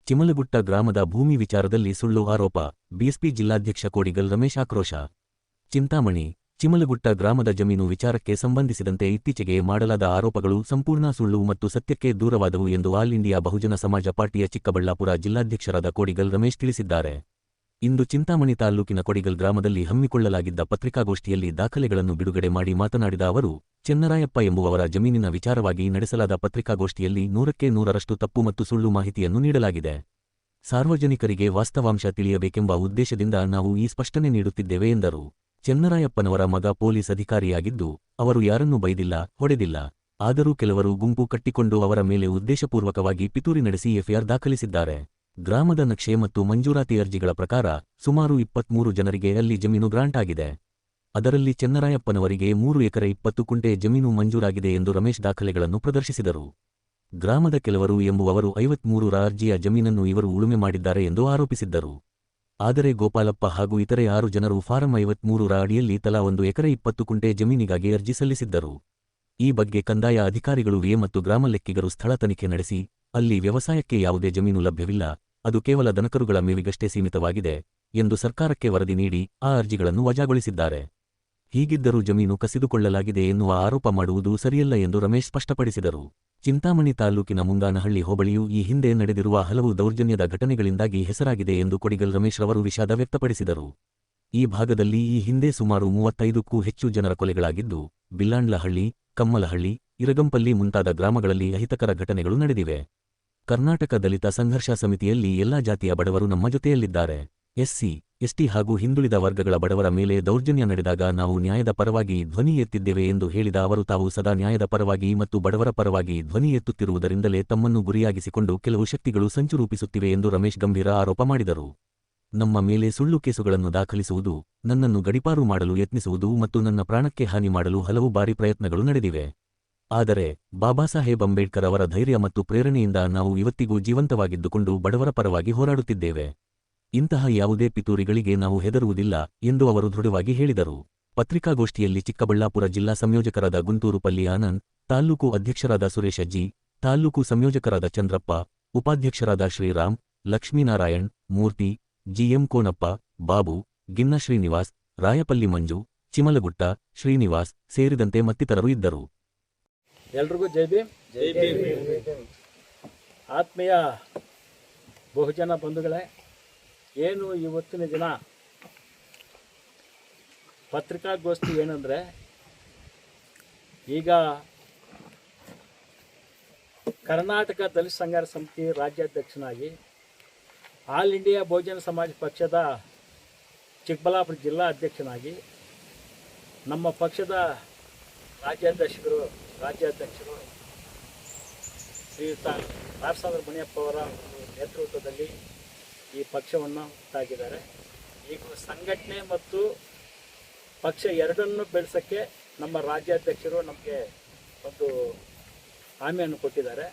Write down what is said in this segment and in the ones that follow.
ಚಿಮಲಗುಟ್ಟ ಗ್ರಾಮದ ಭೂಮಿ ವಿಚಾರದಲ್ಲಿ ಸುಳ್ಳು ಆರೋಪ, ಬಿಎಸ್ಪಿ ಜಿಲ್ಲಾಧ್ಯಕ್ಷ ಕೋಡಿಗಲ್ ರಮೇಶ್ ಆಕ್ರೋಶ. ಚಿಂತಾಮಣಿ: ಚಿಮಲಗುಟ್ಟ ಗ್ರಾಮದ ಜಮೀನು ವಿಚಾರಕ್ಕೆ ಸಂಬಂಧಿಸಿದಂತೆ ಇತ್ತೀಚೆಗೆ ಮಾಡಲಾದ ಆರೋಪಗಳು ಸಂಪೂರ್ಣ ಸುಳ್ಳು ಮತ್ತು ಸತ್ಯಕ್ಕೆ ದೂರವಾದವು ಎಂದು ಆಲ್ ಇಂಡಿಯಾ ಬಹುಜನ ಸಮಾಜ ಪಾರ್ಟಿಯ ಚಿಕ್ಕಬಳ್ಳಾಪುರ ಜಿಲ್ಲಾಧ್ಯಕ್ಷರಾದ ಕೋಡಿಗಲ್ ರಮೇಶ್ ತಿಳಿಸಿದ್ದಾರೆ. ಇಂದು ಚಿಂತಾಮಣಿ ತಾಲ್ಲೂಕಿನ ಕೊಡಿಗಲ್ ಗ್ರಾಮದಲ್ಲಿ ಹಮ್ಮಿಕೊಳ್ಳಲಾಗಿದ್ದ ಪತ್ರಿಕಾಗೋಷ್ಠಿಯಲ್ಲಿ ದಾಖಲೆಗಳನ್ನು ಬಿಡುಗಡೆ ಮಾಡಿ ಮಾತನಾಡಿದ ಅವರು, ಚೆನ್ನರಾಯಪ್ಪ ಎಂಬುವವರ ಜಮೀನಿನ ವಿಚಾರವಾಗಿ ನಡೆಸಲಾದ ಪತ್ರಿಕಾಗೋಷ್ಠಿಯಲ್ಲಿ 100ಕ್ಕೆ 100ರಷ್ಟು ತಪ್ಪು ಮತ್ತು ಸುಳ್ಳು ಮಾಹಿತಿಯನ್ನು ನೀಡಲಾಗಿದೆ. ಸಾರ್ವಜನಿಕರಿಗೆ ವಾಸ್ತವಾಂಶ ತಿಳಿಯಬೇಕೆಂಬ ಉದ್ದೇಶದಿಂದ ನಾವು ಈ ಸ್ಪಷ್ಟನೆ ನೀಡುತ್ತಿದ್ದೇವೆ ಎಂದರು. ಚೆನ್ನರಾಯಪ್ಪನವರ ಮಗ ಪೊಲೀಸ್ ಅಧಿಕಾರಿಯಾಗಿದ್ದು, ಅವರು ಯಾರನ್ನೂ ಬೈದಿಲ್ಲ, ಹೊಡೆದಿಲ್ಲ. ಆದರೂ ಕೆಲವರು ಗುಂಪು ಕಟ್ಟಿಕೊಂಡು ಅವರ ಮೇಲೆ ಉದ್ದೇಶಪೂರ್ವಕವಾಗಿ ಪಿತೂರಿ ನಡೆಸಿ ಎಫ್ಐಆರ್ ದಾಖಲಿಸಿದ್ದಾರೆ. ಗ್ರಾಮದ ನಕ್ಷೆ ಮತ್ತು ಮಂಜೂರಾತಿ ಅರ್ಜಿಗಳ ಪ್ರಕಾರ ಸುಮಾರು 23 ಜನರಿಗೆ ಅಲ್ಲಿ ಜಮೀನು ಗ್ರಾಂಟ್ ಆಗಿದೆ. ಅದರಲ್ಲಿ ಚೆನ್ನರಾಯಪ್ಪನವರಿಗೆ 3 ಎಕರೆ 20 ಕುಂಟೆ ಜಮೀನು ಮಂಜೂರಾಗಿದೆ ಎಂದು ರಮೇಶ್ ದಾಖಲೆಗಳನ್ನು ಪ್ರದರ್ಶಿಸಿದರು. ಗ್ರಾಮದ ಕೆಲವರು ಎಂಬುವವರು 53ರ ಅರ್ಜಿಯ ಜಮೀನನ್ನು ಇವರು ಉಳುಮೆ ಮಾಡಿದ್ದಾರೆ ಎಂದು ಆರೋಪಿಸಿದ್ದರು. ಆದರೆ ಗೋಪಾಲಪ್ಪ ಹಾಗೂ ಇತರೆ 6 ಜನರು ಫಾರಂ 53ರ ಅಡಿಯಲ್ಲಿ ತಲಾ 1 ಎಕರೆ 20 ಕುಂಟೆ ಜಮೀನಿಗಾಗಿ ಅರ್ಜಿ ಸಲ್ಲಿಸಿದ್ದರು. ಈ ಬಗ್ಗೆ ಕಂದಾಯ ಅಧಿಕಾರಿಗಳು ವಿ ಮತ್ತು ಗ್ರಾಮ ಲೆಕ್ಕಿಗರು ಸ್ಥಳ ತನಿಖೆ ನಡೆಸಿ, ಅಲ್ಲಿ ವ್ಯವಸಾಯಕ್ಕೆ ಯಾವುದೇ ಜಮೀನು ಲಭ್ಯವಿಲ್ಲ, ಅದು ಕೇವಲ ದನಕರುಗಳ ಮೇವಿಗಷ್ಟೇ ಸೀಮಿತವಾಗಿದೆ ಎಂದು ಸರ್ಕಾರಕ್ಕೆ ವರದಿ ನೀಡಿ ಆ ಅರ್ಜಿಗಳನ್ನು ವಜಾಗೊಳಿಸಿದ್ದಾರೆ. ಹೀಗಿದ್ದರೂ ಜಮೀನು ಕಸಿದುಕೊಳ್ಳಲಾಗಿದೆ ಎನ್ನುವ ಆರೋಪ ಮಾಡುವುದು ಸರಿಯಲ್ಲ ಎಂದು ರಮೇಶ್ ಸ್ಪಷ್ಟಪಡಿಸಿದರು. ಚಿಂತಾಮಣಿ ತಾಲ್ಲೂಕಿನ ಮುಂಗಾನಹಳ್ಳಿ ಹೋಬಳಿಯು ಈ ಹಿಂದೆ ನಡೆದಿರುವ ಹಲವು ದೌರ್ಜನ್ಯದ ಘಟನೆಗಳಿಂದಾಗಿ ಹೆಸರಾಗಿದೆ ಎಂದು ಕೋಡಿಗಲ್ ರಮೇಶ್ ರವರು ವಿಷಾದ ವ್ಯಕ್ತಪಡಿಸಿದರು. ಈ ಭಾಗದಲ್ಲಿ ಈ ಹಿಂದೆ ಸುಮಾರು 35ಕ್ಕೂ ಹೆಚ್ಚು ಜನರ ಕೊಲೆಗಳಾಗಿದ್ದು, ಬಿಲ್ಲಾಂಡ್ಲಹಳ್ಳಿ, ಕಮ್ಮಲಹಳ್ಳಿ, ಇರಗಂಪಲ್ಲಿ ಮುಂತಾದ ಗ್ರಾಮಗಳಲ್ಲಿ ಅಹಿತಕರ ಘಟನೆಗಳು ನಡೆದಿವೆ. ಕರ್ನಾಟಕ ದಲಿತ ಸಂಘರ್ಷ ಸಮಿತಿಯಲ್ಲಿ ಎಲ್ಲಾ ಜಾತಿಯ ಬಡವರು ನಮ್ಮ ಜೊತೆಯಲ್ಲಿದ್ದಾರೆ. ಎಸ್ಸಿ, ಎಸ್ಟಿ ಹಾಗೂ ಹಿಂದುಳಿದ ವರ್ಗಗಳ ಬಡವರ ಮೇಲೆ ದೌರ್ಜನ್ಯ ನಡೆದಾಗ ನಾವು ನ್ಯಾಯದ ಪರವಾಗಿ ಧ್ವನಿ ಎತ್ತಿದ್ದೇವೆ ಎಂದು ಹೇಳಿದ ಅವರು, ತಾವು ಸದಾ ನ್ಯಾಯದ ಪರವಾಗಿ ಮತ್ತು ಬಡವರ ಪರವಾಗಿ ಧ್ವನಿ ಎತ್ತುತ್ತಿರುವುದರಿಂದಲೇ ತಮ್ಮನ್ನು ಗುರಿಯಾಗಿಸಿಕೊಂಡು ಕೆಲವು ಶಕ್ತಿಗಳು ಸಂಚು ರೂಪಿಸುತ್ತಿವೆ ಎಂದು ರಮೇಶ್ ಗಂಭೀರ ಆರೋಪ ಮಾಡಿದರು. ನಮ್ಮ ಮೇಲೆ ಸುಳ್ಳು ಕೇಸುಗಳನ್ನು ದಾಖಲಿಸುವುದು, ನನ್ನನ್ನು ಗಡೀಪಾರು ಮಾಡಲು ಯತ್ನಿಸುವುದು ಮತ್ತು ನನ್ನ ಪ್ರಾಣಕ್ಕೆ ಹಾನಿ ಮಾಡಲು ಹಲವು ಬಾರಿ ಪ್ರಯತ್ನಗಳು ನಡೆದಿವೆ. ಆದರೆ ಬಾಬಾಸಾಹೇಬ್ ಅಂಬೇಡ್ಕರ್ ಅವರ ಧೈರ್ಯ ಮತ್ತು ಪ್ರೇರಣೆಯಿಂದ ನಾವು ಇವತ್ತಿಗೂ ಜೀವಂತವಾಗಿದ್ದುಕೊಂಡು ಬಡವರ ಪರವಾಗಿ ಹೋರಾಡುತ್ತಿದ್ದೇವೆ. ಇಂತಹ ಯಾವುದೇ ಪಿತೂರಿಗಳಿಗೆ ನಾವು ಹೆದರುವುದಿಲ್ಲ ಎಂದು ಅವರು ದೃಢವಾಗಿ ಹೇಳಿದರು. ಪತ್ರಿಕಾಗೋಷ್ಠಿಯಲ್ಲಿ ಚಿಕ್ಕಬಳ್ಳಾಪುರ ಜಿಲ್ಲಾ ಸಂಯೋಜಕರಾದ ಗುಂತೂರು ಪಲ್ಲಿ ಆನಂದ್, ತಾಲ್ಲೂಕು ಅಧ್ಯಕ್ಷರಾದ ಸುರೇಶ ಜಿ, ತಾಲ್ಲೂಕು ಸಂಯೋಜಕರಾದ ಚಂದ್ರಪ್ಪ, ಉಪಾಧ್ಯಕ್ಷರಾದ ಶ್ರೀರಾಮ್, ಲಕ್ಷ್ಮೀನಾರಾಯಣ್, ಮೂರ್ತಿ, ಜಿಎಂ ಕೋನಪ್ಪ, ಬಾಬು, ಗಿನ್ನ ಶ್ರೀನಿವಾಸ್, ರಾಯಪಲ್ಲಿ ಮಂಜು, ಚಿಮಲಗುಟ್ಟ ಶ್ರೀನಿವಾಸ್ ಸೇರಿದಂತೆ ಮತ್ತಿತರರು ಇದ್ದರು. ಎಲ್ರಿಗೂ ಜೈ ಭೀಮ್. ಆತ್ಮೀಯ ಬಹುಜನ ಬಂಧುಗಳೇ, ಏನು ಇವತ್ತಿನ ದಿನ ಪತ್ರಿಕಾಗೋಷ್ಠಿ ಏನಂದರೆ, ಈಗ ಕರ್ನಾಟಕ ದಲಿತ ಸಂಘರ್ಷ ಸಮಿತಿ ರಾಜ್ಯಾಧ್ಯಕ್ಷನಾಗಿ ಆಲ್ ಇಂಡಿಯಾ ಬಹುಜನ ಸಮಾಜ ಪಕ್ಷದ ಚಿಕ್ಕಬಳ್ಳಾಪುರ ಜಿಲ್ಲಾ ಅಧ್ಯಕ್ಷನಾಗಿ ನಮ್ಮ ಪಕ್ಷದ ರಾಜ್ಯಾಧ್ಯಕ್ಷರು ಶ್ರೀಯುತ ನಾರಸಾಂದ್ರ ಮುನಿಯಪ್ಪ ಅವರ ನೇತೃತ್ವದಲ್ಲಿ ಈ ಪಕ್ಷವನ್ನು ಹುಟ್ಟಾಕಿದ್ದಾರೆ. ಈಗ ಸಂಘಟನೆ ಮತ್ತು ಪಕ್ಷ ಎರಡನ್ನೂ ಬೆಳೆಸೋಕ್ಕೆ ನಮ್ಮ ರಾಜ್ಯಾಧ್ಯಕ್ಷರು ನಮಗೆ ಒಂದು ಹಾಮಿಯನ್ನು ಕೊಟ್ಟಿದ್ದಾರೆ.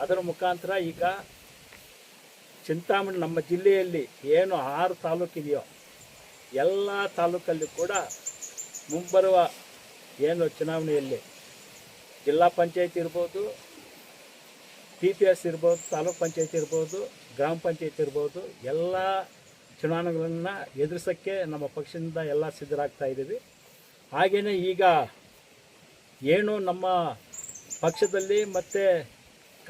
ಅದರ ಮುಖಾಂತರ ಈಗ ಚಿಂತಾಮಣಿ ನಮ್ಮ ಜಿಲ್ಲೆಯಲ್ಲಿ ಏನು 6 ತಾಲೂಕಿದೆಯೋ ಎಲ್ಲ ತಾಲೂಕಲ್ಲಿ ಕೂಡ ಮುಂಬರುವ ಏನು ಚುನಾವಣೆಯಲ್ಲಿ ಜಿಲ್ಲಾ ಪಂಚಾಯತ್ ಇರ್ಬೋದು, PPS ಇರ್ಬೋದು, ತಾಲೂಕ್ ಪಂಚಾಯತ್ ಇರ್ಬೋದು, ಗ್ರಾಮ ಪಂಚಾಯತ್ ಇರ್ಬೋದು, ಎಲ್ಲ ಚುನಾವಣೆಗಳನ್ನು ಎದುರಿಸೋಕ್ಕೆ ನಮ್ಮ ಪಕ್ಷದಿಂದ ಎಲ್ಲ ಸಿದ್ಧರಾಗ್ತಾ ಇದ್ದೀವಿ. ಹಾಗೆಯೇ ಈಗ ಏನು ನಮ್ಮ ಪಕ್ಷದಲ್ಲಿ ಮತ್ತು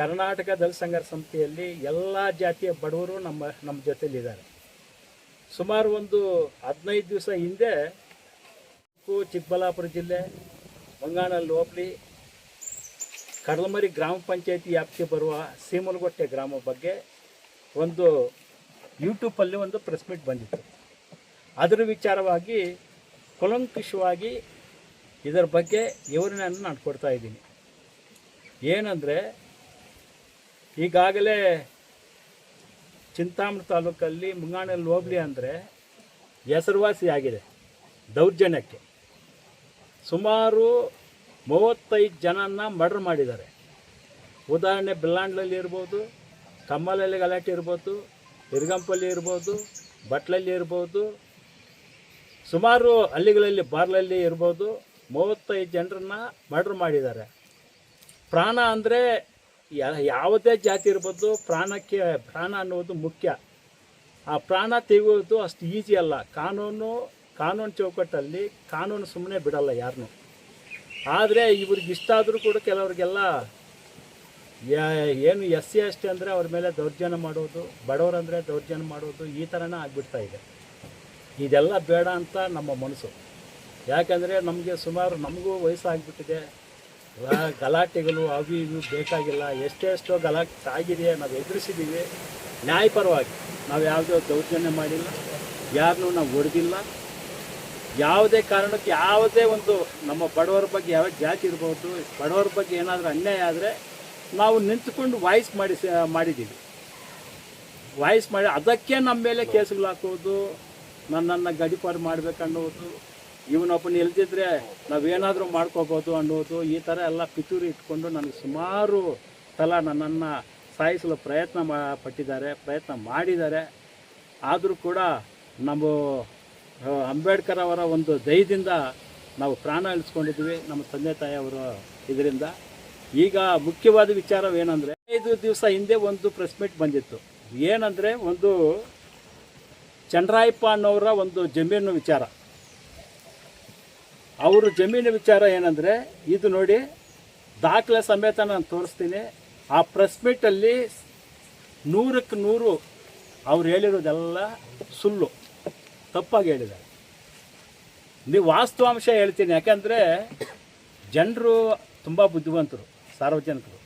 ಕರ್ನಾಟಕ ದಲಿತ ಸಂಘರ್ಷ ಸಮಿತಿಯಲ್ಲಿ ಎಲ್ಲ ಜಾತಿಯ ಬಡವರು ನಮ್ಮ ಜೊತೆಯಲ್ಲಿದ್ದಾರೆ. ಸುಮಾರು ಒಂದು 15 ದಿವಸ ಹಿಂದೆ ಚಿಕ್ಕಬಳ್ಳಾಪುರ ಜಿಲ್ಲೆ ಮಂಗಾನಹಳ್ಳಿ ಹೋಬಳಿ ಕಡಲಮರಿ ಗ್ರಾಮ ಪಂಚಾಯತಿ ವ್ಯಾಪ್ತಿಗೆ ಬರುವ ಸೀಮಲಗುಟ್ಟೆ ಗ್ರಾಮ ಬಗ್ಗೆ ಒಂದು ಯೂಟ್ಯೂಬಲ್ಲಿ ಒಂದು ಪ್ರೆಸ್ ಮೀಟ್ ಬಂದಿತ್ತು. ಅದರ ವಿಚಾರವಾಗಿ ಕೂಲಂಕಷವಾಗಿ ಇದರ ಬಗ್ಗೆ ವಿವರಣೆಯನ್ನು ನಾನು ಕೊಡ್ತಾ ಇದ್ದೀನಿ. ಏನಂದರೆ, ಈಗಾಗಲೇ ಚಿಂತಾಮಣಿ ತಾಲೂಕಲ್ಲಿ ಮುಂಗಾನಹಳ್ಳಿ ಹೋಬಳಿ ಅಂದರೆ ಹೆಸರುವಾಸಿಯಾಗಿದೆ ದೌರ್ಜನ್ಯಕ್ಕೆ. ಸುಮಾರು 35 ಜನನ ಮರ್ಡರ್ ಮಾಡಿದ್ದಾರೆ. ಉದಾಹರಣೆ ಬಿಲ್ಲಾಂಡ್ಲಲ್ಲಿ ಇರ್ಬೋದು, ಕಮ್ಮಲಲ್ಲಿ ಗಲಾಟೆ ಇರ್ಬೋದು, ಇರ್ಗಂಪಲ್ಲಿ ಇರ್ಬೋದು, ಬಟ್ಲಲ್ಲಿ ಇರ್ಬೋದು, ಸುಮಾರು ಹಳ್ಳಿಗಳಲ್ಲಿ ಬಾರ್ಲಲ್ಲಿ ಇರ್ಬೋದು, 35 ಜನರನ್ನ ಮರ್ಡರ್ ಮಾಡಿದ್ದಾರೆ. ಪ್ರಾಣ ಅಂದರೆ ಯಾವುದೇ ಜಾತಿ ಇರ್ಬೋದು, ಪ್ರಾಣ ಅನ್ನೋದು ಮುಖ್ಯ. ಆ ಪ್ರಾಣ ತೆಗೆಯೋದು ಅಷ್ಟು ಈಸಿ ಅಲ್ಲ. ಕಾನೂನು ಚೌಕಟ್ಟಲ್ಲಿ ಕಾನೂನು ಸುಮ್ಮನೆ ಬಿಡಲ್ಲ ಯಾರನ್ನೂ. ಆದರೆ ಇವ್ರಿಗೆ ಇಷ್ಟ ಆದರೂ ಕೂಡ ಕೆಲವ್ರಿಗೆಲ್ಲ ಏನು SC ST ಅಂದರೆ ಅವ್ರ ಮೇಲೆ ದೌರ್ಜನ್ಯ ಮಾಡೋದು, ಬಡವರಂದರೆ ದೌರ್ಜನ್ಯ ಮಾಡೋದು, ಈ ಥರನೇ ಆಗಿಬಿಡ್ತಾ ಇದೆ. ಇದೆಲ್ಲ ಬೇಡ ಅಂತ ನಮ್ಮ ಮನಸ್ಸು. ಯಾಕಂದರೆ ನಮಗೂ ವಯಸ್ಸಾಗಿಬಿಟ್ಟಿದೆ. ಗಲಾಟೆಗಳು ಅವು ಇವು ಬೇಕಾಗಿಲ್ಲ. ಎಷ್ಟೆಷ್ಟೋ ಗಲಾಟೆ ಆಗಿದೆ, ನಾವು ಎದುರಿಸಿದ್ದೀವಿ ನ್ಯಾಯಪರವಾಗಿ. ನಾವು ಯಾವುದೋ ದೌರ್ಜನ್ಯ ಮಾಡಿಲ್ಲ, ಯಾರನ್ನೂ ನಾವು ಹೊಡೆದಿಲ್ಲ. ಯಾವುದೇ ಕಾರಣಕ್ಕೆ ಯಾವುದೇ ಒಂದು ನಮ್ಮ ಬಡವರ ಬಗ್ಗೆ ಯಾವ ಜಾತಿ ಇರ್ಬೋದು, ಬಡವರ ಬಗ್ಗೆ ಏನಾದರೂ ಅನ್ಯಾಯ ಆದರೆ ನಾವು ನಿಂತುಕೊಂಡು ಮಾಡಿದ್ದೀವಿ. ಅದಕ್ಕೆ ನಮ್ಮ ಮೇಲೆ ಕೇಸುಗಳು ಹಾಕೋದು, ನನ್ನನ್ನು ಗಡೀಪಾರು ಮಾಡಬೇಕನ್ನೋದು, ಇವನೊಬ್ಬನ ಇಲ್ದಿದ್ರೆ ನಾವೇನಾದರೂ ಮಾಡ್ಕೋಬೋದು ಅನ್ನೋದು, ಈ ಥರ ಎಲ್ಲ ಪಿತೂರಿ ಇಟ್ಕೊಂಡು ನನಗೆ ಸುಮಾರು ಸಲ ನನ್ನನ್ನು ಸಾಯಿಸಲು ಪ್ರಯತ್ನ ಮಾಡಿದ್ದಾರೆ. ಆದರೂ ಕೂಡ ನಮ್ಮ ಅಂಬೇಡ್ಕರ್ ಅವರ ಒಂದು ದಯದಿಂದ ನಾವು ಪ್ರಾಣ ಇಳಿಸ್ಕೊಂಡಿದ್ವಿ, ನಮ್ಮ ತಂದೆ ತಾಯಿಯವರ ಇದರಿಂದ. ಈಗ ಮುಖ್ಯವಾದ ವಿಚಾರವೇನೆಂದರೆ, 5 ದಿವಸ ಹಿಂದೆ ಒಂದು ಪ್ರೆಸ್ ಮೀಟ್ ಬಂದಿತ್ತು. ಏನಂದರೆ, ಒಂದು ಚಂದ್ರಾಯಪ್ಪ ಅನ್ನೋರ ಒಂದು ಜಮೀನು ವಿಚಾರ. ಅವರು ಜಮೀನು ವಿಚಾರ ಏನಂದರೆ, ಇದು ನೋಡಿ, ದಾಖಲೆ ಸಮೇತ ನಾನು ತೋರಿಸ್ತೀನಿ. ಆ ಪ್ರೆಸ್ ಮೀಟಲ್ಲಿ 100ಕ್ಕೆ 100 ಅವ್ರು ಹೇಳಿರೋದೆಲ್ಲ ಸುಳ್ಳು, ತಪ್ಪಾಗಿ ಹೇಳಿದ್ದಾರೆ. ನೀವು ವಾಸ್ತವಾಂಶ ಹೇಳ್ತೀನಿ. ಯಾಕಂದರೆ ಜನರು ತುಂಬ ಬುದ್ಧಿವಂತರು, ಸಾರ್ವಜನಿಕರು.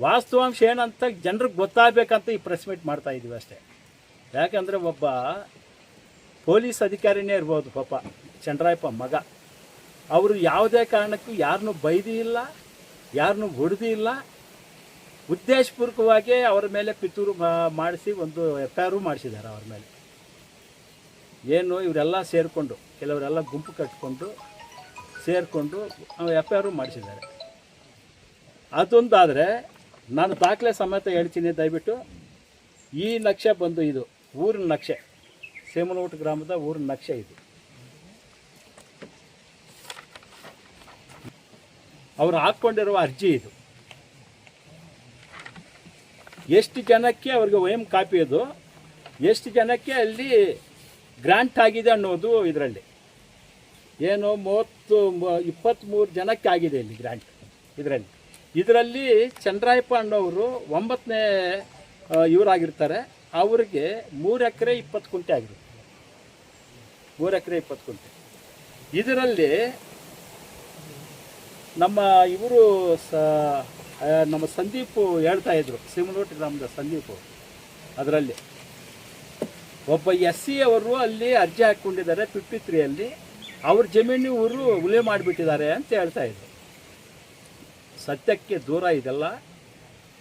ವಾಸ್ತವಾಂಶ ಏನಂತ ಜನರಿಗೆ ಗೊತ್ತಾಗಬೇಕಂತ ಈ ಪ್ರೆಸ್ ಮೀಟ್ ಮಾಡ್ತಾಯಿದ್ದೀವಿ ಅಷ್ಟೇ. ಯಾಕಂದರೆ ಒಬ್ಬ ಪೊಲೀಸ್ ಅಧಿಕಾರಿನೇ ಇರ್ಬೋದು ಪಾಪ, ಚಂದ್ರಾಯಪ್ಪ ಮಗ. ಅವರು ಯಾವುದೇ ಕಾರಣಕ್ಕೂ ಯಾರನ್ನೂ ಬೈದಿ ಇಲ್ಲ, ಯಾರನ್ನೂ ಹೊಡೆದಿ ಇಲ್ಲ. ಉದ್ದೇಶಪೂರ್ವಕವಾಗಿ ಅವರ ಮೇಲೆ ಪಿತೂರು ಮಾಡಿಸಿ ಒಂದು FIR ಮಾಡಿಸಿದ್ದಾರೆ ಅವ್ರ ಮೇಲೆ. ಏನು ಇವರೆಲ್ಲ ಸೇರಿಕೊಂಡು, ಕೆಲವರೆಲ್ಲ ಗುಂಪು ಕಟ್ಟಿಕೊಂಡು ಸೇರಿಕೊಂಡು FIR ಮಾಡಿಸಿದ್ದಾರೆ. ಅದೊಂದಾದರೆ ನಾನು ದಾಖಲೆ ಸಮೇತ ಹೇಳ್ತೀನಿ, ದಯವಿಟ್ಟು. ಈ ನಕ್ಷೆ ಬಂದು ಇದು ಊರಿನ ನಕ್ಷೆ, ಸೇಮನಗುಟ್ಟ ಗ್ರಾಮದ ಊರಿನ ನಕ್ಷೆ ಇದು. ಅವರು ಹಾಕ್ಕೊಂಡಿರುವ ಅರ್ಜಿ ಇದು. ಎಷ್ಟು ಜನಕ್ಕೆ ಅವ್ರಿಗೆ OM ಕಾಪಿ ಇದು, ಎಷ್ಟು ಜನಕ್ಕೆ ಅಲ್ಲಿ ಗ್ರಾಂಟ್ ಆಗಿದೆ ಅನ್ನೋದು ಇದರಲ್ಲಿ. ಏನು 23 ಜನಕ್ಕೆ ಆಗಿದೆ ಇಲ್ಲಿ ಗ್ರಾಂಟ್. ಇದರಲ್ಲಿ ಚಂದ್ರಾಯಪ್ಪ ಅನ್ನೋರು 9ನೇ ಇವರಾಗಿರ್ತಾರೆ. ಅವ್ರಿಗೆ 3 ಎಕರೆ 20 ಗುಂಟೆ ಆಗಿರುತ್ತೆ. 3 ಎಕರೆ 20 ಗುಂಟೆ. ಇದರಲ್ಲಿ ನಮ್ಮ ಇವರು ನಮ್ಮ ಸಂದೀಪ್ ಹೇಳ್ತಾ ಇದ್ರು, ಸಿಮನೋಟಿ ಗ್ರಾಮದ ಸಂದೀಪ್. ಅದರಲ್ಲಿ ಒಬ್ಬ SC ಅವರು ಅಲ್ಲಿ ಅರ್ಜಿ ಹಾಕ್ಕೊಂಡಿದ್ದಾರೆ 53 ಅವ್ರ ಜಮೀನು ಇವರು ಉಳಿವೆ ಮಾಡಿಬಿಟ್ಟಿದ್ದಾರೆ ಅಂತ ಹೇಳ್ತಾ ಇದ್ರು. ಸತ್ಯಕ್ಕೆ ದೂರ ಇದೆಲ್ಲ.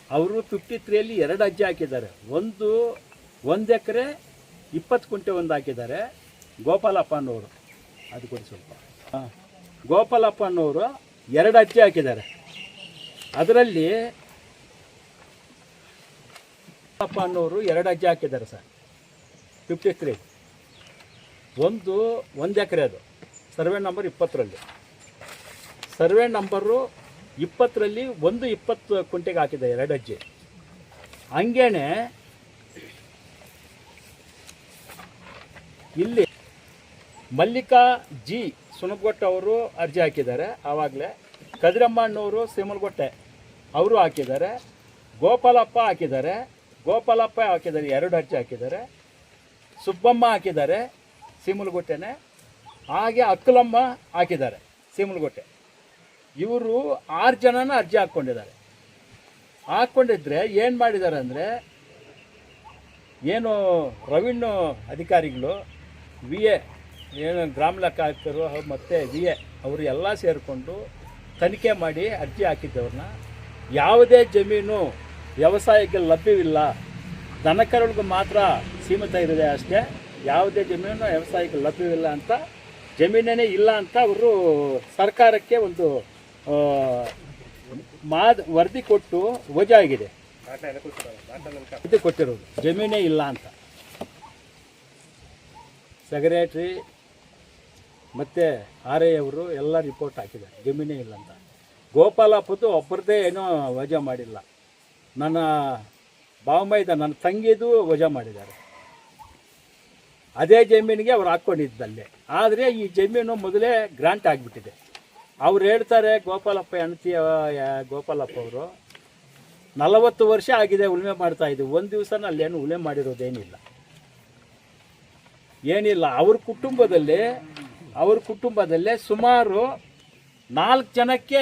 ಅವರು 53 2 ಅರ್ಜಿ ಹಾಕಿದ್ದಾರೆ. 1 ಎಕರೆ 20 ಗುಂಟೆ ಒಂದು ಹಾಕಿದ್ದಾರೆ. ಗೋಪಾಲಪ್ಪ ಅನ್ನೋರು, ಅದು ಕೊಡಿ ಸ್ವಲ್ಪ. ಗೋಪಾಲಪ್ಪ ಅನ್ನೋರು 2 ಅರ್ಜಿ ಹಾಕಿದ್ದಾರೆ. ಅದರಲ್ಲಿ ಗೋಪಾಲಪ್ಪ ಅನ್ನೋರು 2 ಅರ್ಜಿ ಹಾಕಿದ್ದಾರೆ ಸರ್. 53 ಒಂದು ಎಕರೆ, ಅದು ಸರ್ವೆ ನಂಬರ್ 20ರಲ್ಲಿ. ಸರ್ವೆ ನಂಬರು 20ರಲ್ಲಿ 20 ಗುಂಟೆಗೆ ಹಾಕಿದೆ 2 ಅರ್ಜಿ. ಹಂಗೇನೆ ಇಲ್ಲಿ ಮಲ್ಲಿಕಾ ಜಿ ಸುನಗೊಟ್ಟೆ ಅವರು ಅರ್ಜಿ ಹಾಕಿದ್ದಾರೆ. ಆವಾಗಲೇ ಕದಿರಮ್ಮ ಅನ್ನೋರು ಸೇಮಲಗೊಟ್ಟೆ ಅವರು ಹಾಕಿದ್ದಾರೆ. ಗೋಪಾಲಪ್ಪ ಹಾಕಿದ್ದಾರೆ. 2 ಅರ್ಜಿ ಹಾಕಿದ್ದಾರೆ. ಸುಬ್ಬಮ್ಮ ಹಾಕಿದ್ದಾರೆ ಸೀಮಲಗೊಟ್ಟೆನೆ. ಹಾಗೆ ಅಕ್ಕಲಮ್ಮ ಹಾಕಿದ್ದಾರೆ ಸೀಮಲಗೊಟ್ಟೆ. ಇವರು 6 ಜನನ ಅರ್ಜಿ ಹಾಕ್ಕೊಂಡಿದ್ರೆ ಏನು ಮಾಡಿದ್ದಾರೆ ಅಂದರೆ, ಏನು ರೆವಿನ್ಯೂ ಅಧಿಕಾರಿಗಳು VA ಏನು ಗ್ರಾಮ ಲೆಕ್ಕಾಯುಕ್ತರು ಮತ್ತು VA ಅವರು ಎಲ್ಲ ಸೇರಿಕೊಂಡು ತನಿಖೆ ಮಾಡಿ ಅರ್ಜಿ ಹಾಕಿದ್ದವ್ರನ್ನ, ಯಾವುದೇ ಜಮೀನು ವ್ಯವಸಾಯಕ್ಕೆ ಲಭ್ಯವಿಲ್ಲ, ದನಕರುಗಳಿಗೆ ಮಾತ್ರ ಸೀಮಿತ ಇದೆ ಅಷ್ಟೇ, ಯಾವುದೇ ಜಮೀನು ವ್ಯವಸಾಯಕ್ಕೆ ಲಭ್ಯವಿಲ್ಲ ಅಂತ, ಜಮೀನೇ ಇಲ್ಲ ಅಂತ ಅವರು ಸರ್ಕಾರಕ್ಕೆ ಒಂದು ವರದಿ ಕೊಟ್ಟು ವಜಾ ಆಗಿದೆ. ಇದು ಕೊಟ್ಟಿರೋದು ಜಮೀನೇ ಇಲ್ಲ ಅಂತ. ಸೆಕ್ರೆಟ್ರಿ ಮತ್ತು RI ಅವರು ಎಲ್ಲ ರಿಪೋರ್ಟ್ ಹಾಕಿದ್ದಾರೆ ಜಮೀನೇ ಇಲ್ಲ ಅಂತ. ಗೋಪಾಲಪ್ಪದ್ದು ಒಬ್ಬರದೇ ಏನೋ ವಜಾ ಮಾಡಿಲ್ಲ, ನನ್ನ ಬಾವಮೈದ ನನ್ನ ತಂಗಿದು ವಜಾ ಮಾಡಿದ್ದಾರೆ. ಅದೇ ಜಮೀನಿಗೆ ಅವ್ರು ಹಾಕ್ಕೊಂಡಿದ್ದಲ್ಲೇ. ಆದರೆ ಈ ಜಮೀನು ಮೊದಲೇ ಗ್ರಾಂಟ್ ಆಗಿಬಿಟ್ಟಿದೆ. ಅವ್ರು ಹೇಳ್ತಾರೆ, ಗೋಪಾಲಪ್ಪ ಹೆಂಡತಿಯ ಗೋಪಾಲಪ್ಪ ಅವರು 40 ವರ್ಷ ಆಗಿದೆ ಉಳುಮೆ ಮಾಡ್ತಾ ಇದ್ದೀವಿ, ಒಂದು ದಿವಸನ ಅಲ್ಲೇನು ಉಳುಮೆ ಮಾಡಿರೋದೇನಿಲ್ಲ, ಏನಿಲ್ಲ. ಅವ್ರ ಕುಟುಂಬದಲ್ಲೇ ಸುಮಾರು 4 ಜನಕ್ಕೆ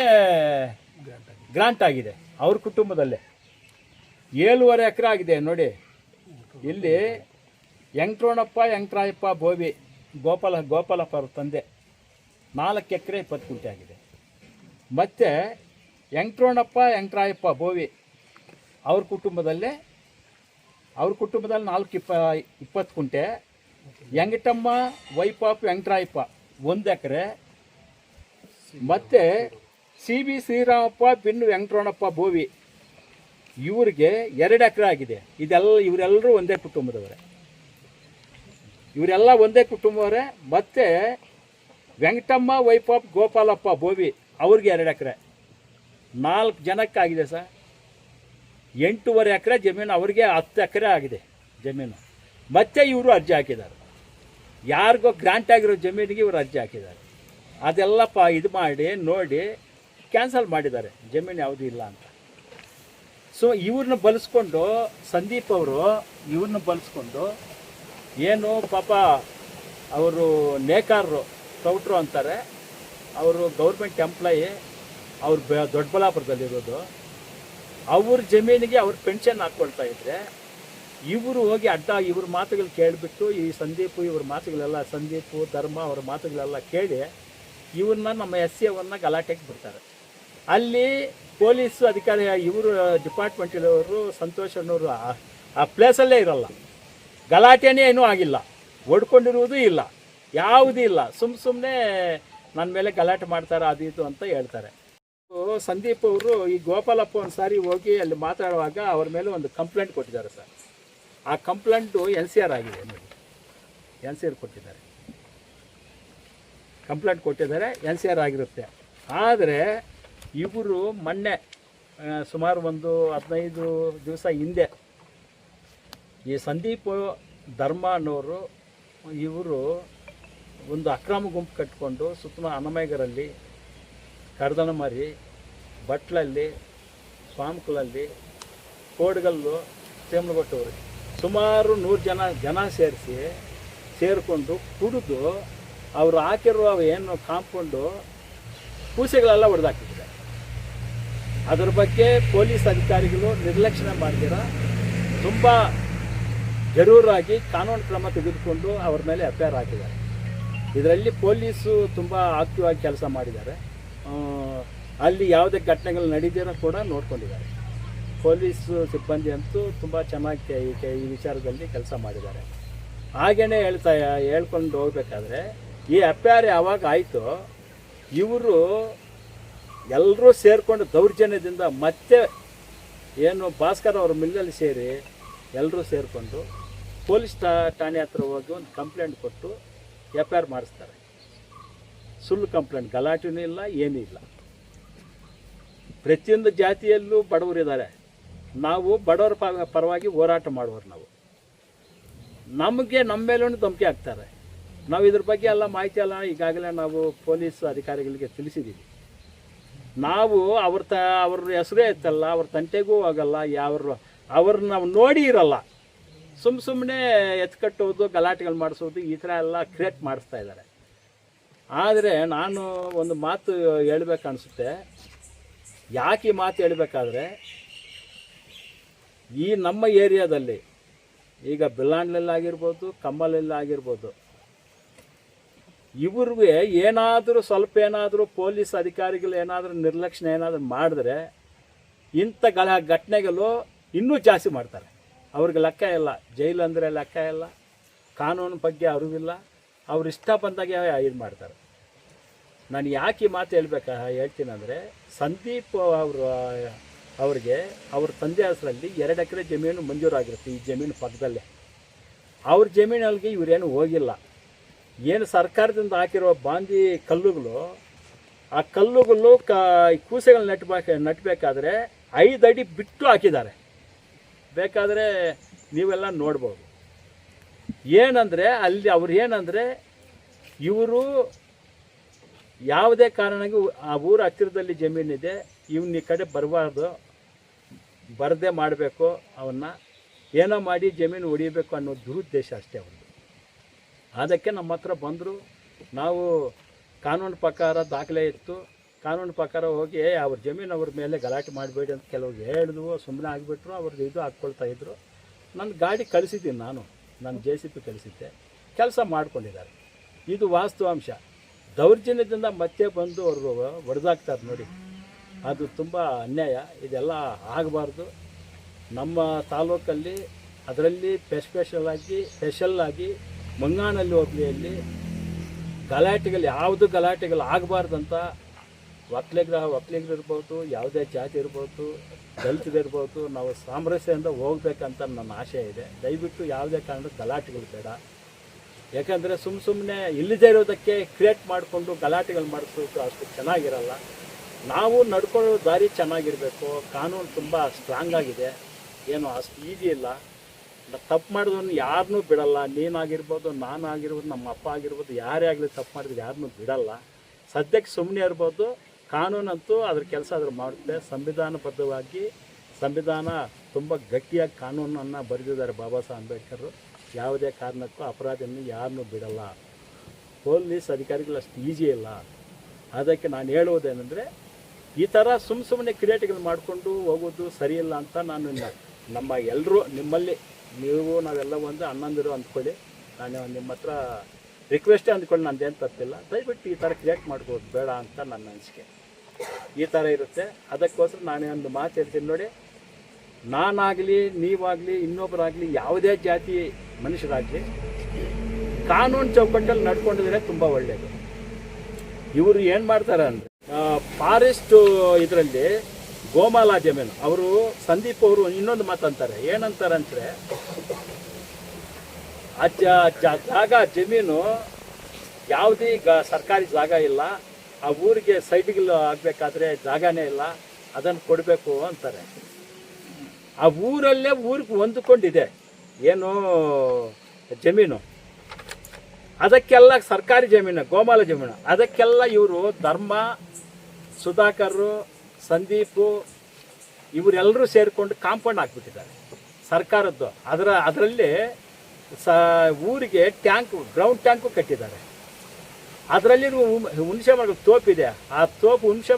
ಗ್ರಾಂಟ್ ಆಗಿದೆ. ಅವ್ರ ಕುಟುಂಬದಲ್ಲೇ 7.5 ಎಕರೆ ಆಗಿದೆ ನೋಡಿ. ಇಲ್ಲಿ ವೆಂಕಟರಾಯಪ್ಪ ಬೋವಿ ಗೋಪಾಲಪ್ಪ ಅವ್ರ ತಂದೆ 4 ಎಕರೆ 20 ಗುಂಟೆ ಆಗಿದೆ. ಮತ್ತು ವೆಂಕಟರಾಯಪ್ಪ ಬೋವಿ ಅವ್ರ ಕುಟುಂಬದಲ್ಲಿ 20 ಗುಂಟೆ. ವೆಂಕಟಮ್ಮ ವೈಪಾಪ್ ವೆಂಕಟರಾಯಪ್ಪ 1 ಎಕರೆ. ಮತ್ತು CB ಶ್ರೀರಾಮಪ್ಪ ಬಿನ್ನು ವೆಂಕಟರಮಣಪ್ಪ ಬೋವಿ ಇವ್ರಿಗೆ 2 ಎಕರೆ ಆಗಿದೆ. ಇವರೆಲ್ಲರೂ ಒಂದೇ ಕುಟುಂಬದವರೇ, ಇವರೆಲ್ಲ ಒಂದೇ ಕುಟುಂಬವರೇ. ಮತ್ತು ವೆಂಕಟಮ್ಮ ವೈಪಾಪ್ ಗೋಪಾಲಪ್ಪ ಬೋವಿ ಅವ್ರಿಗೆ 2 ಎಕರೆ. 4 ಜನಕ್ಕಾಗಿದೆ ಸರ್. 8.5 ಎಕರೆ ಜಮೀನು ಅವ್ರಿಗೆ, 10 ಎಕರೆ ಆಗಿದೆ ಜಮೀನು. ಮತ್ತೆ ಇವರು ಅರ್ಜಿ ಹಾಕಿದ್ದಾರೆ, ಯಾರಿಗೋ ಗ್ರಾಂಟ್ ಆಗಿರೋ ಜಮೀನಿಗೆ ಇವರು ಅರ್ಜಿ ಹಾಕಿದ್ದಾರೆ. ಅದೆಲ್ಲ ಇದು ಮಾಡಿ ನೋಡಿ ಕ್ಯಾನ್ಸಲ್ ಮಾಡಿದ್ದಾರೆ, ಜಮೀನು ಯಾವುದೂ ಇಲ್ಲ ಅಂತ. ಸೊ ಇವ್ರನ್ನ ಬಳಸ್ಕೊಂಡು ಸಂದೀಪ್ ಅವರು ಇವ್ರನ್ನ ಬಳಸ್ಕೊಂಡು ಏನು ಪಾಪ ಅವರು ನೇಕಾರರು ಕೌಟ್ರು ಅಂತಾರೆ, ಅವರು ಗೌರ್ಮೆಂಟ್ ಎಂಪ್ಲಾಯಿ, ಅವ್ರು ದೊಡ್ಡಬಳ್ಳಾಪುರದಲ್ಲಿರೋದು. ಅವ್ರ ಜಮೀನಿಗೆ ಅವ್ರು ಪೆನ್ಷನ್ ಹಾಕ್ಕೊಳ್ತಾ ಇದ್ರೆ ಇವರು ಹೋಗಿ ಇವ್ರ ಮಾತುಗಳು ಕೇಳಿಬಿಟ್ಟು, ಈ ಇವ್ರ ಮಾತುಗಳೆಲ್ಲ ಸಂದೀಪು ಧರ್ಮ ಅವ್ರ ಮಾತುಗಳೆಲ್ಲ ಕೇಳಿ ಇವ್ರನ್ನ ನಮ್ಮ SC ಅವನ್ನ ಗಲಾಟೆಗೆ ಬಿಡ್ತಾರೆ. ಅಲ್ಲಿ ಪೊಲೀಸ್ ಅಧಿಕಾರಿ ಇವರು ಡಿಪಾರ್ಟ್ಮೆಂಟವರು ಸಂತೋಷ್ ಅನ್ನೋರು ಆ ಪ್ಲೇಸಲ್ಲೇ ಇರಲ್ಲ. ಗಲಾಟೆನೇ ಏನೂ ಆಗಿಲ್ಲ, ಹೊಡ್ಕೊಂಡಿರುವುದೂ ಇಲ್ಲ, ಯಾವುದೂ ಇಲ್ಲ. ಸುಮ್ಮನೆ ನನ್ನ ಮೇಲೆ ಗಲಾಟೆ ಮಾಡ್ತಾರೆ ಅದು ಇದು ಅಂತ ಹೇಳ್ತಾರೆ. ಸಂದೀಪ್ ಅವರು ಈ ಗೋಪಾಲಪ್ಪ ಒಂದು ಸಾರಿ ಹೋಗಿ ಅಲ್ಲಿ ಮಾತಾಡುವಾಗ ಅವ್ರ ಮೇಲೆ ಒಂದು ಕಂಪ್ಲೇಂಟ್ ಕೊಟ್ಟಿದ್ದಾರೆ ಸರ್. ಆ ಕಂಪ್ಲೇಂಟು NCR ಆಗಿದೆ ನೋಡಿ, NCR ಕೊಟ್ಟಿದ್ದಾರೆ, ಕಂಪ್ಲೇಂಟ್ ಕೊಟ್ಟಿದ್ದಾರೆ, NCR ಆಗಿರುತ್ತೆ. ಆದರೆ ಇವರು ಮೊನ್ನೆ ಸುಮಾರು ಒಂದು 15 ದಿವಸ ಹಿಂದೆ ಈ ಸಂದೀಪ್ ಧರ್ಮ ಅನ್ನೋರು ಇವರು ಒಂದು ಅಕ್ರಮ ಗುಂಪು ಕಟ್ಟಿಕೊಂಡು ಸುತ್ತಮ ಅನಮೈಗರಲ್ಲಿ, ಕಡದನಮರಿ, ಬಟ್ಲಲ್ಲಿ, ಸ್ವಾಮಕಲಲ್ಲಿ, ಕೋಡ್ಗಲ್ಲು, ತೇಮ್ಲಗೊಟ್ಟವರು ಸುಮಾರು 100 ಜನ ಸೇರಿಕೊಂಡು ಕುಡಿದು ಅವರು ಹಾಕಿರುವ ಏನು ಕಾಂಪೌಂಡು ಕೂಸೆಗಳೆಲ್ಲ ಹೊಡೆದಾಕಿದ್ದಾರೆ. ಅದರ ಬಗ್ಗೆ ಪೊಲೀಸ್ ಅಧಿಕಾರಿಗಳು ನಿರ್ಲಕ್ಷ್ಯ ಮಾಡಿದಿರ ತುಂಬ ಜರೂರಾಗಿ ಕಾನೂನು ಕ್ರಮ ತೆಗೆದುಕೊಂಡು ಅವ್ರ ಮೇಲೆ FIR ಹಾಕಿದ್ದಾರೆ. ಇದರಲ್ಲಿ ಪೊಲೀಸು ತುಂಬ ಆಕ್ಟಿವ್ ಆಗಿ ಕೆಲಸ ಮಾಡಿದ್ದಾರೆ. ಅಲ್ಲಿ ಯಾವುದೇ ಘಟನೆಗಳು ನಡೀದಿರೋ ಕೂಡ ನೋಡ್ಕೊಂಡಿದ್ದಾರೆ. ಪೊಲೀಸ್ ಸಿಬ್ಬಂದಿ ಅಂತೂ ತುಂಬ ಚೆನ್ನಾಗಿ ಈ ವಿಚಾರದಲ್ಲಿ ಕೆಲಸ ಮಾಡಿದ್ದಾರೆ. ಹಾಗೇ ಹೇಳ್ಕೊಂಡು ಹೋಗ್ಬೇಕಾದ್ರೆ ಈ FIR ಯಾವಾಗ ಆಯಿತು, ಇವರು ಎಲ್ಲರೂ ಸೇರಿಕೊಂಡು ದೌರ್ಜನ್ಯದಿಂದ ಮತ್ತೆ ಏನು ಭಾಸ್ಕರ್ ಅವ್ರ ಮಿಲ್ಲಲ್ಲಿ ಸೇರಿ ಎಲ್ಲರೂ ಸೇರಿಕೊಂಡು ಪೊಲೀಸ್ ಠಾಣೆ ಹತ್ರ ಹೋಗಿ ಒಂದು ಕಂಪ್ಲೇಂಟ್ ಕೊಟ್ಟು FIR ಮಾಡಿಸ್ತಾರೆ. ಸುಳ್ಳು ಕಂಪ್ಲೇಂಟ್, ಗಲಾಟೆನೂ ಇಲ್ಲ, ಏನೂ ಇಲ್ಲ. ಪ್ರತಿಯೊಂದು ಜಾತಿಯಲ್ಲೂ ಬಡವರಿದ್ದಾರೆ. ನಾವು ಬಡವರ ಪರವಾಗಿ ಹೋರಾಟ ಮಾಡುವರು. ನಮಗೆ ನಮ್ಮ ಮೇಲೂ ಧಮಕಿ ಹಾಕ್ತಾರೆ. ನಾವು ಇದ್ರ ಬಗ್ಗೆ ಎಲ್ಲ ಮಾಹಿತಿ ಎಲ್ಲ ಈಗಾಗಲೇ ನಾವು ಪೊಲೀಸ್ ಅಧಿಕಾರಿಗಳಿಗೆ ತಿಳಿಸಿದ್ದೀವಿ. ನಾವು ಅವ್ರ ಹೆಸರೇ ಇತ್ತಲ್ಲ, ಅವ್ರ ತಂಟೆಗೂ ಹೋಗಲ್ಲ, ಅವ್ರನ್ನ ನಾವು ನೋಡಿ ಇರಲ್ಲ. ಸುಮ್ಮನೆ ಎತ್ಕಟ್ಟೋದು, ಗಲಾಟೆಗಳು ಮಾಡಿಸೋದು, ಈ ಥರ ಎಲ್ಲ ಕ್ರಿಯೇಟ್ ಮಾಡಿಸ್ತಾ ಇದ್ದಾರೆ. ಆದರೆ ನಾನು ಒಂದು ಮಾತು ಹೇಳ್ಬೇಕನ್ಸುತ್ತೆ. ಯಾಕೆ ಈ ಮಾತು ಹೇಳಬೇಕಾದ್ರೆ, ಈ ನಮ್ಮ ಏರಿಯಾದಲ್ಲಿ ಈಗ ಬೆಳ್ಳಾಣ್ಲಲ್ಲಾಗಿರ್ಬೋದು, ಕಮ್ಮಲಲ್ಲಾಗಿರ್ಬೋದು, ಇವ್ರಿಗೆ ಏನಾದರೂ ಸ್ವಲ್ಪ ಏನಾದರೂ ಪೊಲೀಸ್ ಅಧಿಕಾರಿಗಳು ಏನಾದರೂ ನಿರ್ಲಕ್ಷ್ಯ ಏನಾದರೂ ಮಾಡಿದ್ರೆ ಇಂಥ ಘಟನೆಗಳು ಇನ್ನೂ ಜಾಸ್ತಿ ಮಾಡ್ತಾರೆ. ಅವ್ರಿಗೆ ಲೆಕ್ಕ ಇಲ್ಲ, ಜೈಲು ಅಂದರೆ ಲೆಕ್ಕ ಇಲ್ಲ, ಕಾನೂನು ಬಗ್ಗೆ ಅರಿವಿಲ್ಲ, ಅವ್ರು ಇಷ್ಟ ಬಂದಾಗೆ ಇದು ಮಾಡ್ತಾರೆ. ನಾನು ಯಾಕೆ ಈ ಮಾತು ಹೇಳ್ತೀನಂದರೆ, ಸಂದೀಪ್ ಅವ್ರಿಗೆ ಅವ್ರ ತಂದೆ ಹೆಸರಲ್ಲಿ 2 ಎಕರೆ ಜಮೀನು ಮಂಜೂರಾಗಿರುತ್ತೆ. ಈ ಜಮೀನು ಪಕ್ಕದಲ್ಲೇ ಅವ್ರ ಜಮೀನಲ್ಲಿ ಇವರೇನು ಹೋಗಿಲ್ಲ. ಏನು ಸರ್ಕಾರದಿಂದ ಹಾಕಿರೋ ಬಾಂಧಿ ಕಲ್ಲುಗಳು ಆ ಕಲ್ಲುಗಳು ಕೂಸೆಗಳು ನಟ್ಟಬೇಕಾದ್ರೆ 5 ಅಡಿ ಬಿಟ್ಟು ಹಾಕಿದ್ದಾರೆ. ಬೇಕಾದರೆ ನೀವೆಲ್ಲ ನೋಡ್ಬೋದು. ಏನಂದರೆ ಅಲ್ಲಿ ಅವ್ರು ಏನಂದರೆ ಇವರು ಯಾವುದೇ ಕಾರಣಕ್ಕೂ ಆ ಊರ ಹತ್ತಿರದಲ್ಲಿ ಜಮೀನಿದೆ, ಇವನ್ನ ಈ ಕಡೆ ಬರಬಾರ್ದು, ಬರದೇ ಮಾಡಬೇಕು, ಅವನ್ನ ಏನೋ ಮಾಡಿ ಜಮೀನು ಹೊಡಿಬೇಕು ಅನ್ನೋ ದುರುದ್ದೇಶ ಅಷ್ಟೇ ಅವ್ರದ್ದು. ಅದಕ್ಕೆ ನಮ್ಮ ಹತ್ರ ಬಂದರು. ನಾವು ಕಾನೂನು ಪ್ರಕಾರ ದಾಖಲೆ ಇತ್ತು, ಕಾನೂನು ಪ್ರಕಾರ ಹೋಗಿ ಅವ್ರ ಜಮೀನು ಅವ್ರ ಮೇಲೆ ಗಲಾಟೆ ಮಾಡಬೇಡಿ ಅಂತ ಕೆಲವ್ರು ಹೇಳಿದ್ವು. ಸುಮ್ಮನೆ ಆಗಿಬಿಟ್ರು. ಅವ್ರದ್ದು ಇದು ಹಾಕ್ಕೊಳ್ತಾಯಿದ್ರು. ನನ್ನ ಗಾಡಿ ಕಳಿಸಿದ್ದೀನಿ, ನಾನು JCB ಕಳಿಸಿದ್ದೆ, ಕೆಲಸ ಮಾಡ್ಕೊಂಡಿದ್ದಾರೆ. ಇದು ವಾಸ್ತವಾಂಶ. ದೌರ್ಜನ್ಯದಿಂದ ಮತ್ತೆ ಬಂದು ಅವರು ಹೊಡೆದಾಕ್ತಾರೆ ನೋಡಿ, ಅದು ತುಂಬ ಅನ್ಯಾಯ. ಇದೆಲ್ಲ ಆಗಬಾರ್ದು. ನಮ್ಮ ತಾಲೂಕಲ್ಲಿ ಅದರಲ್ಲಿ ಸ್ಪೆಷಲ್ ಆಗಿ ಮಂಗಾನಹಳ್ಳಿ ಹೋಬಳಿಯಲ್ಲಿ ಯಾವುದು ಗಲಾಟೆಗಳು ಆಗಬಾರ್ದಂತ ಒಕ್ಕಲಿಗರು ಇರ್ಬೋದು, ಯಾವುದೇ ಜಾತಿ ಇರ್ಬೋದು, ದಲಿತರಿರ್ಬೋದು, ನಾವು ಸಾಮರಸ್ಯದಿಂದ ಹೋಗ್ಬೇಕಂತ ನನ್ನ ಆಶೆ ಇದೆ. ದಯವಿಟ್ಟು ಯಾವುದೇ ಕಾರಣಕ್ಕೆ ಗಲಾಟೆಗಳು ಬೇಡ. ಯಾಕಂದರೆ ಸುಮ್ಮನೆ ಇಲ್ಲದೇ ಇರೋದಕ್ಕೆ ಕ್ರಿಯೇಟ್ ಮಾಡಿಕೊಂಡು ಗಲಾಟೆಗಳು ಮಾಡಿಸೋದು ಅಷ್ಟು ಚೆನ್ನಾಗಿರಲ್ಲ. ನಾವು ನಡ್ಕೊಳ್ಳೋ ದಾರಿ ಚೆನ್ನಾಗಿರಬೇಕು. ಕಾನೂನು ತುಂಬ ಸ್ಟ್ರಾಂಗ್ ಆಗಿದೆ, ಏನು ಅಷ್ಟು ಈಜಿ ಇಲ್ಲ. ತಪ್ಪು ಮಾಡಿದವನು ಯಾರನ್ನೂ ಬಿಡಲ್ಲ. ನೀನಾಗಿರ್ಬೋದು, ನಾನಾಗಿರ್ಬೋದು, ನಮ್ಮ ಅಪ್ಪ ಆಗಿರ್ಬೋದು, ಯಾರೇ ಆಗಲಿ ತಪ್ಪು ಮಾಡಿದ್ರೆ ಯಾರನ್ನೂ ಬಿಡಲ್ಲ. ಸದ್ಯಕ್ಕೆ ಸುಮ್ಮನೆ ಇರ್ಬೋದು. ಕಾನೂನಂತೂ ಅದ್ರ ಕೆಲಸ ಮಾಡುತ್ತೆ. ಸಂವಿಧಾನಬದ್ಧವಾಗಿ ಸಂವಿಧಾನ ತುಂಬ ಗಟ್ಟಿಯಾಗಿ ಕಾನೂನನ್ನು ಬರೆದಿದ್ದಾರೆ ಬಾಬಾ ಸಾಹೇಬ್ ಅಂಬೇಡ್ಕರ್. ಯಾವುದೇ ಕಾರಣಕ್ಕೂ ಅಪರಾಧಿಯನ್ನು ಯಾರನ್ನೂ ಬಿಡಲ್ಲ. ಪೊಲೀಸ್ ಅಧಿಕಾರಿಗಳು ಅಷ್ಟು ಈಜಿ ಇಲ್ಲ. ಅದಕ್ಕೆ ನಾನು ಹೇಳುವುದೇನೆಂದರೆ, ಈ ಥರ ಸುಮ್ಮನೆ ಕ್ರಿಯೇಟ್ಗಳು ಮಾಡಿಕೊಂಡು ಹೋಗೋದು ಸರಿಯಿಲ್ಲ ಅಂತ ನಾನು ನಮ್ಮ ಎಲ್ಲರೂ ನಿಮ್ಮಲ್ಲಿ ನಾವೆಲ್ಲ ಒಂದು ಅಣ್ಣಂದಿರು ಅಂದ್ಕೊಳ್ಳಿ. ನಾನು ನಿಮ್ಮ ಹತ್ರ ರಿಕ್ವೆಸ್ಟೇ ಅಂದ್ಕೊಂಡು ನಂದೇನು ತಪ್ಪಿಲ್ಲ. ದಯವಿಟ್ಟು ಈ ಥರ ಕ್ರಿಯೇಟ್ ಮಾಡ್ಬೋದು ಬೇಡ ಅಂತ ನನ್ನ ಅನಿಸಿಕೆ. ಈ ಥರ ಇರುತ್ತೆ. ಅದಕ್ಕೋಸ್ಕರ ನಾನು ಒಂದು ಮಾತು ಹೇಳ್ತೀನಿ ನೋಡಿ, ನಾನಾಗಲಿ, ನೀವಾಗಲಿ, ಇನ್ನೊಬ್ಬರಾಗಲಿ, ಯಾವುದೇ ಜಾತಿ ಮನುಷ್ಯರಾಗಲಿ ಕಾನೂನು ಚೌಕಟ್ಟಲ್ಲಿ ನಡ್ಕೊಂಡಿದ್ರೆ ತುಂಬ ಒಳ್ಳೆಯದು. ಇವರು ಏನು ಮಾಡ್ತಾರೆ ಅಂದರೆ, ಫಾರೆಸ್ಟು ಇದರಲ್ಲಿ ಗೋಮಾಲ ಜಮೀನು ಅವರು ಸಂದೀಪ್ ಅವರು ಇನ್ನೊಂದು ಮಾತಂತಾರೆ. ಏನಂತಾರೆ ಅಂದರೆ, ಜಾಗ ಜಮೀನು ಯಾವುದೇ ಸರ್ಕಾರಿ ಜಾಗ ಇಲ್ಲ, ಆ ಊರಿಗೆ ಸೈಟ್ಗಳು ಆಗಬೇಕಾದ್ರೆ ಜಾಗನೇ ಇಲ್ಲ, ಅದನ್ನು ಕೊಡಬೇಕು ಅಂತಾರೆ. ಆ ಊರಿಗೆ ಹೊಂದಿಕೊಂಡಿದೆ ಏನು ಜಮೀನು, ಅದಕ್ಕೆಲ್ಲ ಸರ್ಕಾರಿ ಜಮೀನು, ಗೋಮಾಲ ಜಮೀನು, ಅದಕ್ಕೆಲ್ಲ ಇವರು ಧರ್ಮ, ಸುಧಾಕರ್, ಸಂದೀಪು ಇವರೆಲ್ಲರೂ ಸೇರಿಕೊಂಡು ಕಾಂಪೌಂಡ್ ಹಾಕ್ಬಿಟ್ಟಿದ್ದಾರೆ ಸರ್ಕಾರದ್ದು. ಅದರಲ್ಲಿ ಊರಿಗೆ ಗ್ರೌಂಡ್ ಟ್ಯಾಂಕು ಕಟ್ಟಿದ್ದಾರೆ. ಅದರಲ್ಲಿ ಹುಣಸೆ ಮರ ತೋಪಿದೆ. ಆ ತೋಪು ಹುಣಸೆ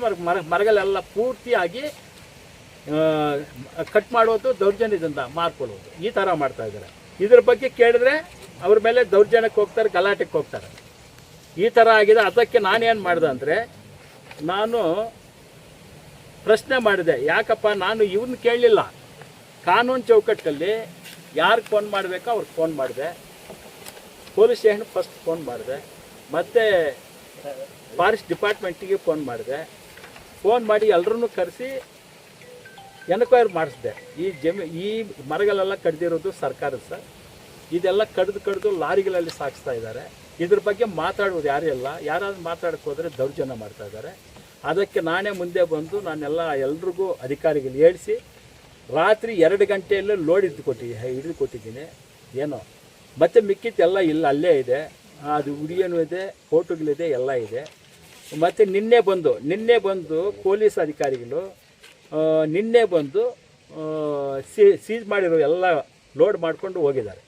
ಮರಗಳೆಲ್ಲ ಪೂರ್ತಿಯಾಗಿ ಕಟ್ ಮಾಡೋದು, ದೌರ್ಜನ್ಯದಿಂದ ಮಾರ್ಕೊಳ್ಳೋದು, ಈ ಥರ ಮಾಡ್ತಾ ಇದ್ದಾರೆ. ಇದ್ರ ಬಗ್ಗೆ ಕೇಳಿದ್ರೆ ಅವ್ರ ಮೇಲೆ ದೌರ್ಜನ್ಯಕ್ಕೆ ಹೋಗ್ತಾರೆ, ಗಲಾಟೆಗೆ ಹೋಗ್ತಾರೆ. ಈ ಥರ ಆಗಿದೆ. ಅದಕ್ಕೆ ನಾನೇನು ಮಾಡಿದೆ ಅಂದರೆ, ನಾನು ಪ್ರಶ್ನೆ ಮಾಡಿದೆ, ಯಾಕಪ್ಪ ನಾನು ಇವ್ರನ್ನ ಕೇಳಲಿಲ್ಲ. ಕಾನೂನು ಚೌಕಟ್ಟಲ್ಲಿ ಯಾರಿಗೆ ಫೋನ್ ಮಾಡಬೇಕೋ ಅವ್ರಿಗೆ ಫೋನ್ ಮಾಡಿದೆ. ಪೊಲೀಸ್ ಸ್ಟೇಷನ್ಗೆ ಫಸ್ಟ್ ಫೋನ್ ಮಾಡಿದೆ, ಮತ್ತು ಫಾರೆಸ್ಟ್ ಡಿಪಾರ್ಟ್ಮೆಂಟಿಗೆ ಫೋನ್ ಮಾಡಿದೆ. ಫೋನ್ ಮಾಡಿ ಎಲ್ಲರೂ ಕರೆಸಿ ಎನ್ಕ್ವೈರಿ ಮಾಡಿಸಿದೆ. ಈ ಮರಗಳೆಲ್ಲ ಕಡ್ದಿರೋದು ಸರ್ಕಾರದ ಸರ್. ಇದೆಲ್ಲ ಕಡ್ದು ಲಾರಿಗಳಲ್ಲಿ ಸಾಗಿಸ್ತಾ ಇದ್ದಾರೆ. ಇದ್ರ ಬಗ್ಗೆ ಮಾತಾಡೋದು ಯಾರೂ ಇಲ್ಲ. ಯಾರಾದ್ರೂ ಮಾತಾಡಕ್ಕೆ ಹೋದರೆ ದೌರ್ಜನ್ಯ ಮಾಡ್ತಾ ಇದ್ದಾರೆ. ಅದಕ್ಕೆ ನಾನೇ ಮುಂದೆ ಬಂದು ಎಲ್ರಿಗೂ ಅಧಿಕಾರಿಗಳು ಹೇಳಿಸಿ ರಾತ್ರಿ 2 ಗಂಟೆಯಲ್ಲೇ ಲೋಡ್ ಹಿಡಿದು ಕೊಟ್ಟಿದ್ದೀನಿ. ಏನೋ ಮತ್ತು ಮಿಕ್ಕಿದ್ದೆಲ್ಲ ಇಲ್ಲ, ಅಲ್ಲೇ ಇದೆ. ಅದು ಉಡಿಯನೂ ಇದೆ, ಫೋಟೋಗಳಿದೆ, ಎಲ್ಲ ಇದೆ. ಮತ್ತು ನಿನ್ನೆ ಬಂದು ಪೊಲೀಸ್ ಅಧಿಕಾರಿಗಳು ನಿನ್ನೆ ಬಂದು ಸೀಜ್ ಮಾಡಿರೋ ಎಲ್ಲ ಲೋಡ್ ಮಾಡಿಕೊಂಡು ಹೋಗಿದ್ದಾರೆ.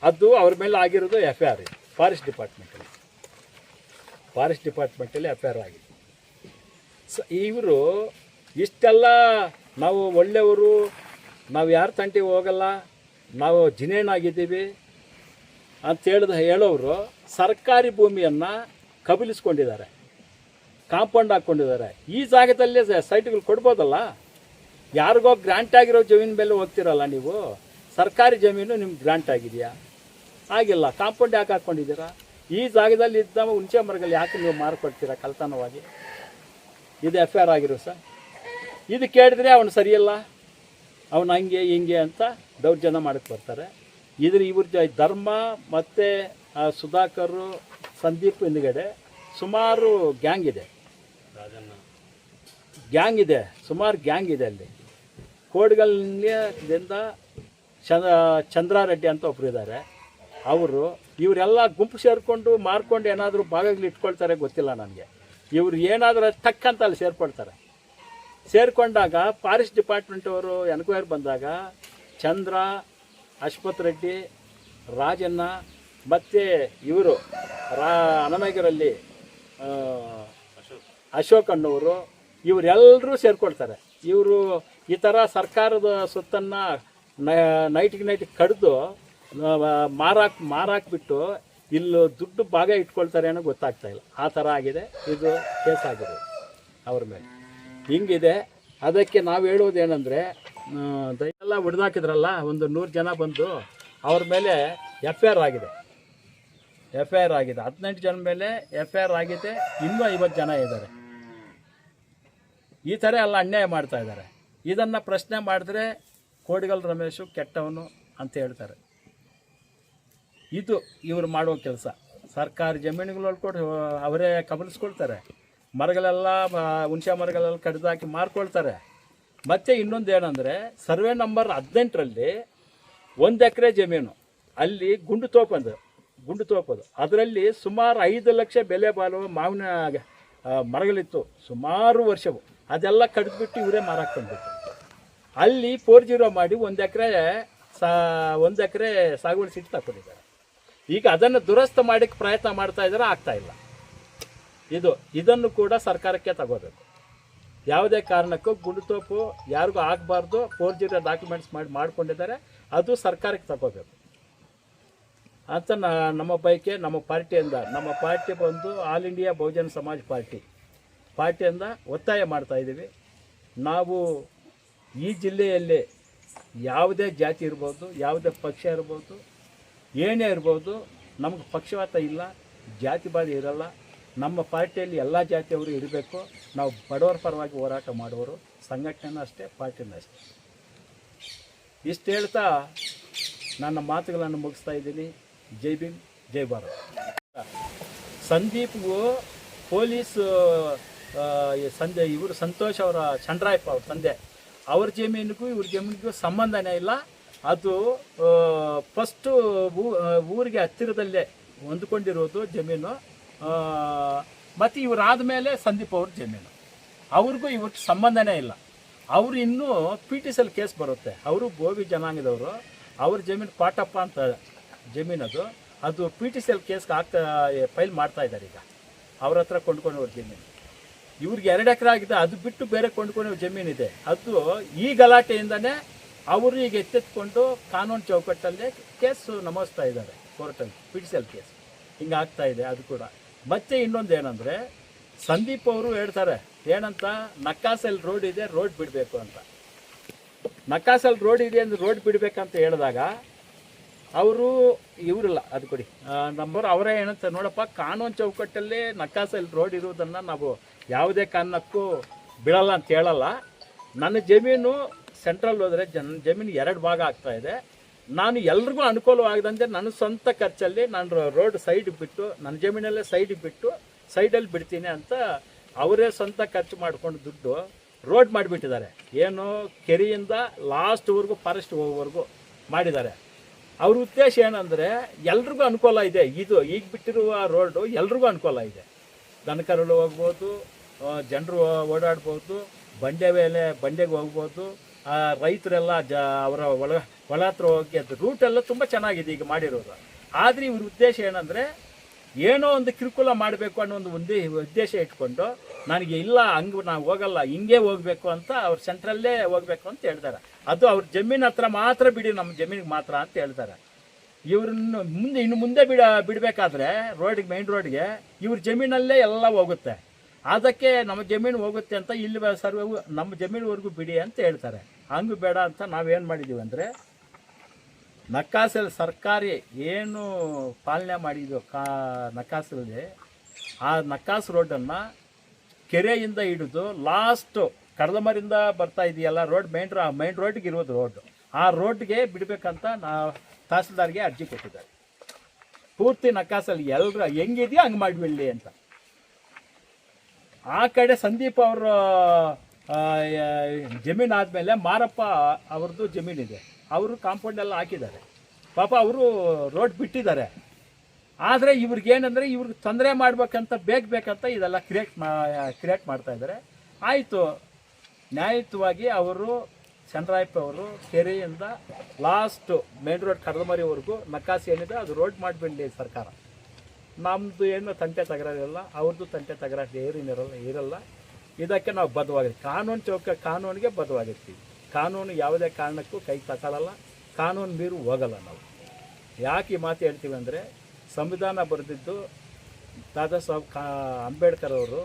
ಅದು ಅವ್ರ ಮೇಲೆ ಆಗಿರೋದು FIR ಫಾರೆಸ್ಟ್ ಡಿಪಾರ್ಟ್ಮೆಂಟಲ್ಲಿ FIR ಆಗಿದೆ. ಇವರು ಇಷ್ಟೆಲ್ಲ ನಾವು ಒಳ್ಳೆಯವರು, ನಾವು ಯಾರ ತಂಟೆಗೆ ಹೋಗಲ್ಲ, ನಾವು ಜಿನೇನಾಗಿದ್ದೀವಿ ಅಂತ ಹೇಳೋರು ಸರ್ಕಾರಿ ಭೂಮಿಯನ್ನು ಕಬಳಿಸ್ಕೊಂಡಿದ್ದಾರೆ, ಕಾಂಪೌಂಡ್ ಹಾಕ್ಕೊಂಡಿದ್ದಾರೆ. ಈ ಜಾಗದಲ್ಲೇ ಸೈಟ್ಗಳು ಕೊಡ್ಬೋದಲ್ಲ. ಯಾರಿಗೋ ಗ್ರಾಂಟ್ ಆಗಿರೋ ಜಮೀನು ಮೇಲೆ ಹೋಗ್ತಿರಲ್ಲ ನೀವು. ಸರ್ಕಾರಿ ಜಮೀನು ನಿಮ್ಗೆ ಗ್ರಾಂಟ್ ಆಗಿದೆಯಾ? ಆಗಿಲ್ಲ. ಕಾಂಪೌಂಡ್ ಯಾಕೆ ಹಾಕ್ಕೊಂಡಿದ್ದೀರಾ? ಈ ಜಾಗದಲ್ಲಿ ಇದ್ದ ಹುಣಸೆ ಮರಗಳು ಯಾಕೆ ನೀವು ಮಾರ್ಕೊಡ್ತೀರಾ ಕಳ್ತನವಾಗಿ? ಇದು FIR ಆಗಿರೋ ಸರ್. ಇದು ಕೇಳಿದ್ರೆ ಅವನು ಸರಿಯಲ್ಲ, ಅವನು ಹಂಗೆ ಹಿಂಗೆ ಅಂತ ದೌರ್ಜನ್ಯ ಮಾಡಕ್ಕೆ ಬರ್ತಾರೆ. ಇವ್ರ ಧರ್ಮ ಮತ್ತು ಸುಧಾಕರ್, ಸಂದೀಪ್ ಹಿಂದ್ಗಡೆ ಸುಮಾರು ಗ್ಯಾಂಗ್ ಇದೆ. ಗ್ಯಾಂಗ್ ಇದೆ, ಸುಮಾರು ಗ್ಯಾಂಗ್ ಇದೆ ಅಲ್ಲಿ. ಕೋಡಿಗಲ್ಲಿಂದ ಚಂದ್ರಾರೆಡ್ಡಿ ಅಂತ ಒಬ್ರು ಇದ್ದಾರೆ. ಅವರು ಇವರೆಲ್ಲ ಗುಂಪು ಸೇರಿಕೊಂಡು ಮಾರ್ಕೊಂಡು ಏನಾದರೂ ಭಾಗಗಳು ಇಟ್ಕೊಳ್ತಾರೆ ಗೊತ್ತಿಲ್ಲ ನನಗೆ. ಇವರು ಏನಾದರೂ ಟಕ್ ಅಂತ ಅಲ್ಲಿ ಸೇರಿಕೊಂಡಾಗ ಫಾರೆಸ್ಟ್ ಡಿಪಾರ್ಟ್ಮೆಂಟ್ ಅವರು ಎನ್ಕ್ವೈರಿ ಬಂದಾಗ ಚಂದ್ರ, ಅಶ್ವಥ್ ರೆಡ್ಡಿ, ರಾಜಣ್ಣ ಮತ್ತು ಇವರು ಅನಮಗಿರಲ್ಲಿ ಅಶೋಕ್ ಅನ್ನೋರು ಇವರೆಲ್ಲರೂ ಸೇರಿಕೊಳ್ತಾರೆ. ಇವರು ಈ ಥರ ಸರ್ಕಾರದ ಸೊತ್ತನ್ನು ನೈಟ್ ಕಡಿದು ಮಾರಾಕ್ಬಿಟ್ಟು ಇಲ್ಲಿ ದುಡ್ಡು ಭಾಗ ಇಟ್ಕೊಳ್ತಾರೆ ಅನ್ನೋ ಗೊತ್ತಾಗ್ತಾಯಿಲ್ಲ. ಆ ಥರ ಆಗಿದೆ, ಇದು ಕೇಸ್ ಆಗಿದೆ ಅವ್ರ ಮೇಲೆ. ಹಿಂಗಿದೆ. ಅದಕ್ಕೆ ನಾವು ಹೇಳೋದೇನೆಂದರೆ, ಎಲ್ಲ ಹೊಡೆದಾಕಿದ್ರಲ್ಲ, ಒಂದು 100 ಜನ ಬಂದು ಅವ್ರ ಮೇಲೆ FIR ಆಗಿದೆ. 18 ಜನ ಮೇಲೆ FIR ಆಗಿದೆ. ಇನ್ನೂ 50 ಜನ ಇದ್ದಾರೆ. ಈ ಥರ ಎಲ್ಲ ಅನ್ಯಾಯ ಮಾಡ್ತಾ ಇದ್ದಾರೆ. ಇದನ್ನು ಪ್ರಶ್ನೆ ಮಾಡಿದ್ರೆ ಕೋಡಿಗಲ್ ರಮೇಶು ಕೆಟ್ಟವನು ಅಂತ ಹೇಳ್ತಾರೆ. ಇದು ಇವರು ಮಾಡೋ ಕೆಲಸ. ಸರ್ಕಾರಿ ಜಮೀನುಗಳು ಕೊಟ್ಟು ಅವರೇ ಕಬಲಿಸ್ಕೊಳ್ತಾರೆ. ಮರಗಳೆಲ್ಲ ಹುಣಸೆ ಮರಗಳೆಲ್ಲ ಕಡಿದಾಕಿ ಮಾರ್ಕೊಳ್ತಾರೆ. ಮತ್ತು ಇನ್ನೊಂದು ಏನಂದರೆ, ಸರ್ವೆ ನಂಬರ್ 18ರಲ್ಲಿ 1 ಎಕರೆ ಜಮೀನು, ಅಲ್ಲಿ ಗುಂಡು ತೋಪದು ಅದರಲ್ಲಿ ಸುಮಾರು 5 ಲಕ್ಷ ಬೆಲೆ ಬಾಳುವ ಮಾವಿನ ಮರಗಳಿತ್ತು ಸುಮಾರು ವರ್ಷವು. ಅದೆಲ್ಲ ಕಡಿದ್ಬಿಟ್ಟು ಇವರೇ ಮಾರಾಕ್ಕೊಂಡ್ಬಿಟ್ಟು ಅಲ್ಲಿ 4-0 ಮಾಡಿ 1 ಎಕರೆ ಸಾಗುವಳಿ ಸಿಟ್ಟು ತಗೊಂಡಿದ್ದಾರೆ. ಈಗ ಅದನ್ನು ದುರಸ್ತ ಮಾಡೋಕ್ಕೆ ಪ್ರಯತ್ನ ಮಾಡ್ತಾ ಇದ್ದಾರೆ, ಆಗ್ತಾಯಿಲ್ಲ. ಇದನ್ನು ಕೂಡ ಸರ್ಕಾರಕ್ಕೆ ತಗೋಬೇಕು. ಯಾವುದೇ ಕಾರಣಕ್ಕೂ ಗುಂಡುತೋಪು ಯಾರಿಗೂ ಆಗಬಾರ್ದು. 4-0 ಡಾಕ್ಯುಮೆಂಟ್ಸ್ ಮಾಡ್ಕೊಂಡಿದ್ದಾರೆ, ಅದು ಸರ್ಕಾರಕ್ಕೆ ತಗೋಬೇಕು ಅಂತ ನಮ್ಮ ಬಯಕೆ. ನಮ್ಮ ಪಾರ್ಟಿಯಿಂದ, ನಮ್ಮ ಪಾರ್ಟಿ ಬಂದು ಆಲ್ ಇಂಡಿಯಾ ಬಹುಜನ ಸಮಾಜ್ ಪಾರ್ಟಿಯಿಂದ ಒತ್ತಾಯ ಮಾಡ್ತಾಯಿದ್ದೀವಿ. ನಾವು ಈ ಜಿಲ್ಲೆಯಲ್ಲಿ ಯಾವುದೇ ಜಾತಿ ಇರ್ಬೋದು, ಯಾವುದೇ ಪಕ್ಷ ಇರ್ಬೋದು, ಏನೇ ಇರ್ಬೋದು, ನಮಗೆ ಪಕ್ಷಪಾತ ಇಲ್ಲ, ಜಾತಿವಾದ ಇರಲ್ಲ. ನಮ್ಮ ಪಾರ್ಟಿಯಲ್ಲಿ ಎಲ್ಲ ಜಾತಿಯವರು ಇರಬೇಕು. ನಾವು ಬಡವರ ಪರವಾಗಿ ಹೋರಾಟ ಮಾಡುವವರು, ಸಂಘಟನೆನೂ ಅಷ್ಟೇ, ಪಾರ್ಟಿನೂ ಅಷ್ಟೇ. ಇಷ್ಟು ಹೇಳ್ತಾ ನನ್ನ ಮಾತುಗಳನ್ನು ಮುಗಿಸ್ತಾ ಇದ್ದೀನಿ. ಜೈ ಭೀಮ್, ಜೈ ಭಾರತ್. ಸಂದೀಪ್ಗೂ ಪೊಲೀಸ್ ಇವರು ಸಂತೋಷ್ ಅವರ ಚಂದ್ರಾಯಪ್ಪ ಅವ್ರ ತಂದೆ, ಅವ್ರ ಜಮೀನಿಗೂ ಇವ್ರ ಜಮೀನಿಗೂ ಸಂಬಂಧನೇ ಇಲ್ಲ. ಅದು ಫಸ್ಟು ಊರಿಗೆ ಹತ್ತಿರದಲ್ಲೇ ಹೊಂದ್ಕೊಂಡಿರೋದು ಜಮೀನು. ಮತ್ತು ಇವರಾದ ಮೇಲೆ ಸಂದೀಪ್ ಅವ್ರ ಜಮೀನು, ಅವ್ರಿಗೂ ಇವ್ರಿಗೆ ಸಂಬಂಧನೇ ಇಲ್ಲ. ಅವರು ಇನ್ನೂ PTCL ಕೇಸ್ ಬರುತ್ತೆ. ಅವರು ಗೋವಿ ಜನಾಂಗದವರು. ಅವ್ರ ಜಮೀನು ಪಾಟಪ್ಪ ಅಂತ ಜಮೀನದು, ಅದು PTCL ಕೇಸ್ಗೆ ಫೈಲ್ ಮಾಡ್ತಾ ಇದ್ದಾರೆ. ಈಗ ಅವ್ರ ಹತ್ರ ಕೊಂಡ್ಕೊಂಡವ್ರ ಜಮೀನು ಇವ್ರಿಗೆ 2 ಎಕರೆ ಆಗಿದೆ. ಅದು ಬಿಟ್ಟು ಬೇರೆ ಕೊಂಡ್ಕೊಂಡವ್ರ ಜಮೀನಿದೆ. ಅದು ಈ ಗಲಾಟೆಯಿಂದನೇ ಅವರು ಈಗ ಎತ್ತೆತ್ಕೊಂಡು ಕಾನೂನು ಚೌಕಟ್ಟಲ್ಲಿ ಕೇಸು ನಮೂದಿಸ್ತಾ ಇದ್ದಾರೆ ಕೋರ್ಟಲ್ಲಿ. PTCL ಕೇಸ್ ಹಿಂಗೆ ಆಗ್ತಾ ಇದೆ. ಅದು ಕೂಡ ಮತ್ತೆ ಇನ್ನೊಂದು ಏನಂದರೆ, ಸಂದೀಪ್ ಅವರು ಹೇಳ್ತಾರೆ ಏನಂತ, ನಕ್ಕಾಸಲ್ಲಿ ರೋಡ್ ಇದೆ, ರೋಡ್ ಬಿಡಬೇಕು ಅಂತ. ನಕ್ಕಾಸಲ್ಲಿ ರೋಡ್ ಇದೆ ಅಂದರೆ ರೋಡ್ ಬಿಡಬೇಕಂತ ಹೇಳಿದಾಗ ಅವರು ಇವರಿಲ್ಲ, ಅದು ಕೊಡಿ ನಂಬರ್, ಅವರೇ ಏನಂತ, ನೋಡಪ್ಪ, ಕಾನೂನು ಚೌಕಟ್ಟಲ್ಲಿ ನಕ್ಕಾಸಲ್ಲಿ ರೋಡ್ ಇರುವುದನ್ನು ನಾವು ಯಾವುದೇ ಕಾರಣಕ್ಕೂ ಬಿಡಲ್ಲ ಅಂತ ಹೇಳಲ್ಲ. ನನ್ನ ಜಮೀನು ಸೆಂಟ್ರಲ್ ಹೋದರೆ ಜಮೀನು 2 ಭಾಗ ಆಗ್ತಾಯಿದೆ. ನಾನು ಎಲ್ರಿಗೂ ಅನುಕೂಲವಾಗದಂತೆ ನನ್ನ ಸ್ವಂತ ಖರ್ಚಲ್ಲಿ ನಾನು ರೋಡ್ ಸೈಡ್ ಬಿಟ್ಟು, ನನ್ನ ಜಮೀನಲ್ಲೇ ಸೈಡಲ್ಲಿ ಬಿಡ್ತೀನಿ ಅಂತ ಅವರೇ ಸ್ವಂತ ಖರ್ಚು ಮಾಡಿಕೊಂಡು ದುಡ್ಡು ರೋಡ್ ಮಾಡಿಬಿಟ್ಟಿದ್ದಾರೆ. ಏನು, ಕೆರೆಯಿಂದ ಲಾಸ್ಟ್ವರೆಗೂ ಫಾರೆಸ್ಟ್ ಹೋಗೋವರೆಗೂ ಮಾಡಿದ್ದಾರೆ. ಅವ್ರ ಉದ್ದೇಶ ಏನಂದರೆ, ಎಲ್ರಿಗೂ ಅನುಕೂಲ ಇದೆ. ಇದು ಈಗ ಬಿಟ್ಟಿರುವ ರೋಡು ಎಲ್ರಿಗೂ ಅನುಕೂಲ ಇದೆ. ದನಕರುಗಳು ಹೋಗ್ಬೋದು, ಜನರು ಓಡಾಡ್ಬೋದು, ಬಂಡೆಗೆ ಹೋಗ್ಬೋದು, ರೈತರೆಲ್ಲ ಅವರ ಹೊಲ ಹತ್ರ ಹೋಗಿ ಅದು ರೂಟೆಲ್ಲ ತುಂಬ ಚೆನ್ನಾಗಿದೆ ಈಗ ಮಾಡಿರೋದು. ಆದರೆ ಇವ್ರ ಉದ್ದೇಶ ಏನಂದರೆ, ಏನೋ ಒಂದು ಕಿರುಕುಳ ಮಾಡಬೇಕು ಅನ್ನೋ ಒಂದು ಉದ್ದೇಶ ಇಟ್ಕೊಂಡು, ನನಗೆ ಇಲ್ಲ ಹಂಗೆ ನಾವು ಹೋಗಲ್ಲ, ಹಿಂಗೆ ಹೋಗಬೇಕು ಅಂತ ಅವ್ರು ಸೆಂಟ್ರಲ್ಲೇ ಹೋಗಬೇಕು ಅಂತ ಹೇಳ್ತಾರೆ. ಅದು ಅವ್ರ ಜಮೀನು ಹತ್ರ ಮಾತ್ರ ಬಿಡಿ, ನಮ್ಮ ಜಮೀನಿಗೆ ಮಾತ್ರ ಅಂತ ಹೇಳ್ತಾರೆ. ಇವ್ರನ್ನ ಇನ್ನು ಮುಂದೆ ಬಿಡಬೇಕಾದ್ರೆ ಮೇನ್ ರೋಡ್ಗೆ ಇವ್ರ ಜಮೀನಲ್ಲೇ ಎಲ್ಲ ಹೋಗುತ್ತೆ. ಅದಕ್ಕೆ ನಮ್ಮ ಜಮೀನು ಹೋಗುತ್ತೆ ಅಂತ ಇಲ್ಲಿ ಸರ್ವೆ ನಮ್ಮ ಜಮೀನುವರೆಗೂ ಬಿಡಿ ಅಂತ ಹೇಳ್ತಾರೆ. ಹಂಗೆ ಬೇಡ ಅಂತ ನಾವೇನು ಮಾಡಿದ್ದೀವಿ ಅಂದರೆ, ನಕ್ಕಾಸಲ್ಲಿ ಸರ್ಕಾರಿ ಏನು ಪಾಲನೆ ಮಾಡಿದ್ವು ನಕ್ಕಾಸಲ್ಲಿ, ಆ ನಕ್ಕಾಸ್ ರೋಡನ್ನು ಕೆರೆಯಿಂದ ಹಿಡಿದು ಲಾಸ್ಟು ಕಡಲಮರಿಂದ ಬರ್ತಾ ಇದೆಯಲ್ಲ ರೋಡ್, ಮೇನ್ ರೋಡ್ಗೆ ಇರೋದು ರೋಡು, ಆ ರೋಡ್ಗೆ ಬಿಡಬೇಕಂತ ತಹಸೀಲ್ದಾರ್ಗೆ ಅರ್ಜಿ ಕೊಟ್ಟಿದ್ದಾರೆ. ಪೂರ್ತಿ ನಕ್ಕಾಸಲ್ಲಿ ಎಲ್ಲರೂ ಹೆಂಗಿದೆಯೋ ಹಂಗೆ ಮಾಡಿಬಿಡಲಿ ಅಂತ. ಆ ಕಡೆ ಸಂದೀಪ್ ಅವರ ಜಮೀನು ಆದಮೇಲೆ ಮಾರಪ್ಪ ಅವ್ರದ್ದು ಜಮೀನಿದೆ, ಅವರು ಕಾಂಪೌಂಡ್ ಎಲ್ಲ ಹಾಕಿದ್ದಾರೆ. ಪಾಪ ಅವರು ರೋಡ್ ಬಿಟ್ಟಿದ್ದಾರೆ. ಆದರೆ ಇವ್ರಿಗೇನೆಂದರೆ ಇವ್ರಿಗೆ ತೊಂದರೆ ಮಾಡ್ಬೇಕಂತ ಬೇಕಂತ ಇದೆಲ್ಲ ಕ್ರಿಯೇಟ್ ಮಾಡ್ತಾ ಇದ್ದಾರೆ. ಆಯಿತು, ನ್ಯಾಯಯುತವಾಗಿ ಅವರು ಚಂದ್ರಾಯಪ್ಪ ಅವರು ಕೆರೆಯಿಂದ ಲಾಸ್ಟು ಮೇನ್ ರೋಡ್ ಕಡದಮರಿವರೆಗೂ ನಕಾಸಿ ಏನಿದೆ ಅದು ರೋಡ್ ಮಾಡಿಬಿಡಲಿ ಸರ್ಕಾರ. ನಮ್ಮದು ಏನು ತಂಟೆ ತಗರಾರಿರಲ್ಲ, ಅವ್ರದ್ದು ತಂಟೆ ತಗರಾರಿ ಇರಲ್ಲ. ಇದಕ್ಕೆ ನಾವು ಬದ್ಧವಾಗಿರ್ತೀವಿ, ಕಾನೂನಿಗೆ ಬದ್ಧವಾಗಿರ್ತೀವಿ. ಕಾನೂನು ಯಾವುದೇ ಕಾರಣಕ್ಕೂ ಕೈ ತಗೊಳ್ಳಲ್ಲ, ಕಾನೂನು ಮೀರು ಹೋಗಲ್ಲ ನಾವು. ಯಾಕೆ ಈ ಮಾತು ಹೇಳ್ತೀವಿ ಅಂದರೆ, ಸಂವಿಧಾನ ಬರೆದಿದ್ದು ದಾದಾ ಸಾಹೇಬ್ ಅಂಬೇಡ್ಕರ್ ಅವರು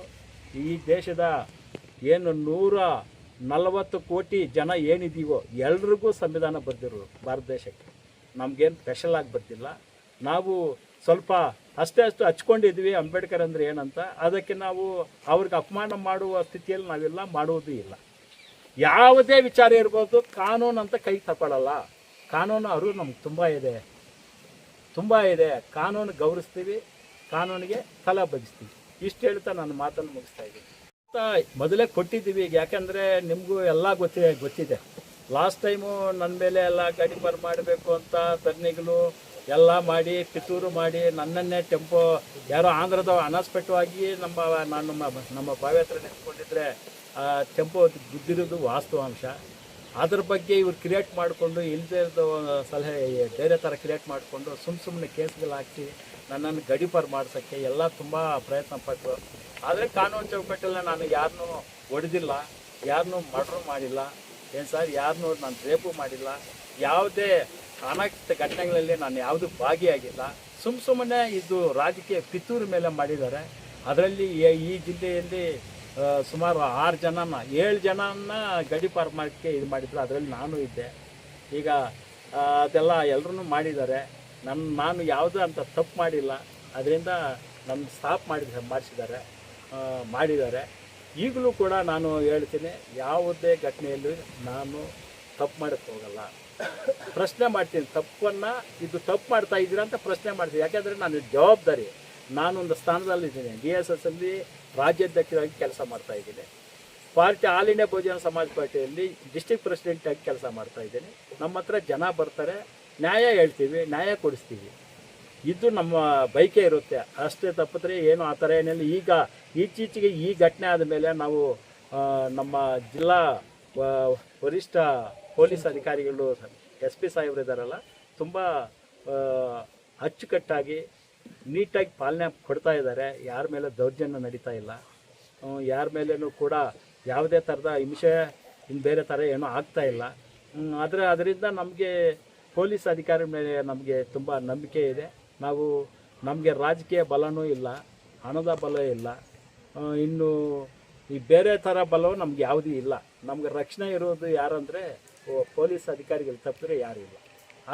ಈ ದೇಶದ ಏನು 140 ಕೋಟಿ ಜನ ಏನಿದ್ದೀವೋ ಎಲ್ರಿಗೂ ಸಂವಿಧಾನ ಬರೆದಿರೋರು ಭಾರತ ದೇಶಕ್ಕೆ. ನಮಗೇನು ಸ್ಪೆಷಲ್ ಆಗಿ ಬರ್ತಿಲ್ಲ, ನಾವು ಸ್ವಲ್ಪ ಅಷ್ಟು ಹಚ್ಕೊಂಡಿದ್ವಿ ಅಂಬೇಡ್ಕರ್ ಅಂದರೆ ಏನಂತ. ಅದಕ್ಕೆ ನಾವು ಅವ್ರಿಗೆ ಅಪಮಾನ ಮಾಡುವ ಸ್ಥಿತಿಯಲ್ಲಿ ನಾವೆಲ್ಲ ಮಾಡುವುದೂ ಇಲ್ಲ. ಯಾವುದೇ ವಿಚಾರ ಇರ್ಬೋದು, ಕಾನೂನು ಅಂತ ಕೈ ತಗೊಳ್ಳಲ್ಲ. ಕಾನೂನು ಅವರು ನಮ್ಗೆ ತುಂಬ ಇದೆ. ಕಾನೂನು ಗೌರವಿಸ್ತೀವಿ, ಕಾನೂನಿಗೆ ತಲೆ ಬಗ್ಗಿಸ್ತೀವಿ. ಇಷ್ಟು ಹೇಳ್ತಾ ನನ್ನ ಮಾತನ್ನು ಮುಗಿಸ್ತಾ ಇದ್ದೀನಿ. ಮೊದಲೇ ಕೊಟ್ಟಿದ್ದೀವಿ ಈಗ, ಯಾಕೆಂದರೆ ನಿಮಗೂ ಎಲ್ಲ ಗೊತ್ತಿದೆ. ಲಾಸ್ಟ್ ಟೈಮು ನನ್ನ ಮೇಲೆ ಎಲ್ಲ ಗಡಿಪಾರು ಮಾಡಬೇಕು ಅಂತ ಧರಣಿಗಳು ಎಲ್ಲ ಮಾಡಿ ಪಿತೂರು ಮಾಡಿ ನನ್ನನ್ನೇ ಟೆಂಪೋ ಯಾರೋ ಆಂಧ್ರದ ಅನಸ್ಪೆಟ್ಟವಾಗಿ ನಮ್ಮ ಬಾವಿ ಹತ್ರ ನಿಂತ್ಕೊಂಡಿದ್ರೆ ಟೆಂಪೋ ಗುದ್ದಿರೋದು ವಾಸ್ತವಾಂಶ. ಅದ್ರ ಬಗ್ಗೆ ಇವ್ರು ಕ್ರಿಯೇಟ್ ಮಾಡಿಕೊಂಡು ಇಲ್ಲದೇ ಇರೋದು ಸಲಹೆ ಬೇರೆ ಥರ ಕ್ರಿಯೇಟ್ ಮಾಡಿಕೊಂಡು ಸುಮ್ಮನೆ ಕೇಸ್ಗಳು ಹಾಕಿ ನನ್ನನ್ನು ಗಡಿಪಾರು ಮಾಡ್ಸೋಕ್ಕೆ ಎಲ್ಲ ತುಂಬ ಪ್ರಯತ್ನ ಪಟ್ಟರು. ಆದರೆ ಕಾನೂನು ಚೌಕಟ್ಟಲ್ಲಿ ನಾನು ಯಾರನ್ನೂ ಹೊಡೆದಿಲ್ಲ, ಯಾರನ್ನೂ ಮರ್ಡ್ರು ಮಾಡಿಲ್ಲ, ಏನು ಸರ್, ಯಾರನ್ನೂ ನಾನು ರೇಪು ಮಾಡಿಲ್ಲ, ಯಾವುದೇ ಅನಾಗತ ಘಟನೆಗಳಲ್ಲಿ ನಾನು ಯಾವುದೂ ಭಾಗಿಯಾಗಿಲ್ಲ. ಸುಮ್ಮನೆ ಇದು ರಾಜಕೀಯ ಪಿತೂರು ಮೇಲೆ ಮಾಡಿದ್ದಾರೆ. ಅದರಲ್ಲಿ ಈ ಜಿಲ್ಲೆಯಲ್ಲಿ ಸುಮಾರು 7 ಜನನ ಗಡಿಪಾರು ಮಾಡೋಕ್ಕೆ ಇದು ಮಾಡಿದ್ರು, ಅದರಲ್ಲಿ ನಾನು ಇದ್ದೆ. ಈಗ ಅದೆಲ್ಲ ಎಲ್ಲರೂ ಮಾಡಿದ್ದಾರೆ. ನಾನು ಯಾವುದೂ ಅಂತ ತಪ್ಪು ಮಾಡಿಲ್ಲ, ಅದರಿಂದ ನನ್ನ ಸ್ಟಾಪ್ ಮಾಡಿದ್ದಾರೆ. ಈಗಲೂ ಕೂಡ ನಾನು ಹೇಳ್ತೀನಿ, ಯಾವುದೇ ಘಟನೆಯಲ್ಲಿ ನಾನು ತಪ್ಪು ಮಾಡೋಕ್ಕೆ ಹೋಗಲ್ಲ. ಪ್ರಶ್ನೆ ಮಾಡ್ತೀನಿ, ಇದು ತಪ್ಪು ಮಾಡ್ತಾ ಇದ್ದೀರಾ ಅಂತ ಪ್ರಶ್ನೆ ಮಾಡ್ತೀನಿ. ಯಾಕೆಂದರೆ ನಾನು ಜವಾಬ್ದಾರಿ, ನಾನೊಂದು ಸ್ಥಾನದಲ್ಲಿದ್ದೀನಿ. DSS ಅಲ್ಲಿ ರಾಜ್ಯಾಧ್ಯಕ್ಷರಾಗಿ ಕೆಲಸ ಮಾಡ್ತಾಯಿದ್ದೀನಿ. ಪಾರ್ಟಿ ಆಲ್ ಇಂಡಿಯಾ ಬಹುಜನ ಸಮಾಜ ಪಾರ್ಟಿಯಲ್ಲಿ ಡಿಸ್ಟ್ರಿಕ್ಟ್ ಪ್ರೆಸಿಡೆಂಟಾಗಿ ಕೆಲಸ ಮಾಡ್ತಾಯಿದ್ದೀನಿ. ನಮ್ಮ ಹತ್ರ ಜನ ಬರ್ತಾರೆ, ನ್ಯಾಯ ಹೇಳ್ತೀವಿ, ನ್ಯಾಯ ಕೊಡಿಸ್ತೀವಿ. ಇದು ನಮ್ಮ ಬೈಕೆ ಇರುತ್ತೆ ಅಷ್ಟೇ, ತಪ್ಪಿದ್ರೆ ಏನು ಆ ಥರ ಏನಿಲ್ಲ. ಈಗ ಇತ್ತೀಚೆಗೆ ಈ ಘಟನೆ ಆದಮೇಲೆ ನಾವು ನಮ್ಮ ಜಿಲ್ಲಾ ವರಿಷ್ಠ ಪೊಲೀಸ್ ಅಧಿಕಾರಿಗಳು SP ಸಾಹೇಬರು ಇದ್ದಾರಲ್ಲ, ತುಂಬ ಅಚ್ಚುಕಟ್ಟಾಗಿ ನೀಟಾಗಿ ಪಾಲನೆ ಕೊಡ್ತಾ ಇದ್ದಾರೆ. ಯಾರ ಮೇಲೆ ದೌರ್ಜನ್ಯ ನಡೀತಾ ಇಲ್ಲ, ಯಾರ ಮೇಲೇನೂ ಕೂಡ ಯಾವುದೇ ಥರದ ಹಿಂಸೆ ಬೇರೆ ಥರ ಏನೂ ಆಗ್ತಾಯಿಲ್ಲ. ಅದರಿಂದ ನಮಗೆ ಪೊಲೀಸ್ ಅಧಿಕಾರಿ ಮೇಲೆ ನಮಗೆ ತುಂಬ ನಂಬಿಕೆ ಇದೆ. ನಮಗೆ ರಾಜಕೀಯ ಬಲನೂ ಇಲ್ಲ, ಹಣದ ಬಲ ಇಲ್ಲ, ಇನ್ನು ಈ ಬೇರೆ ಥರ ಬಲವು ನಮ್ಗೆ ಯಾವುದೂ ಇಲ್ಲ. ನಮ್ಗೆ ರಕ್ಷಣೆ ಇರೋದು ಯಾರಂದರೆ ಪೊಲೀಸ್ ಅಧಿಕಾರಿಗಳು, ತಪ್ಪಿದ್ರೆ ಯಾರೂ ಇಲ್ಲ.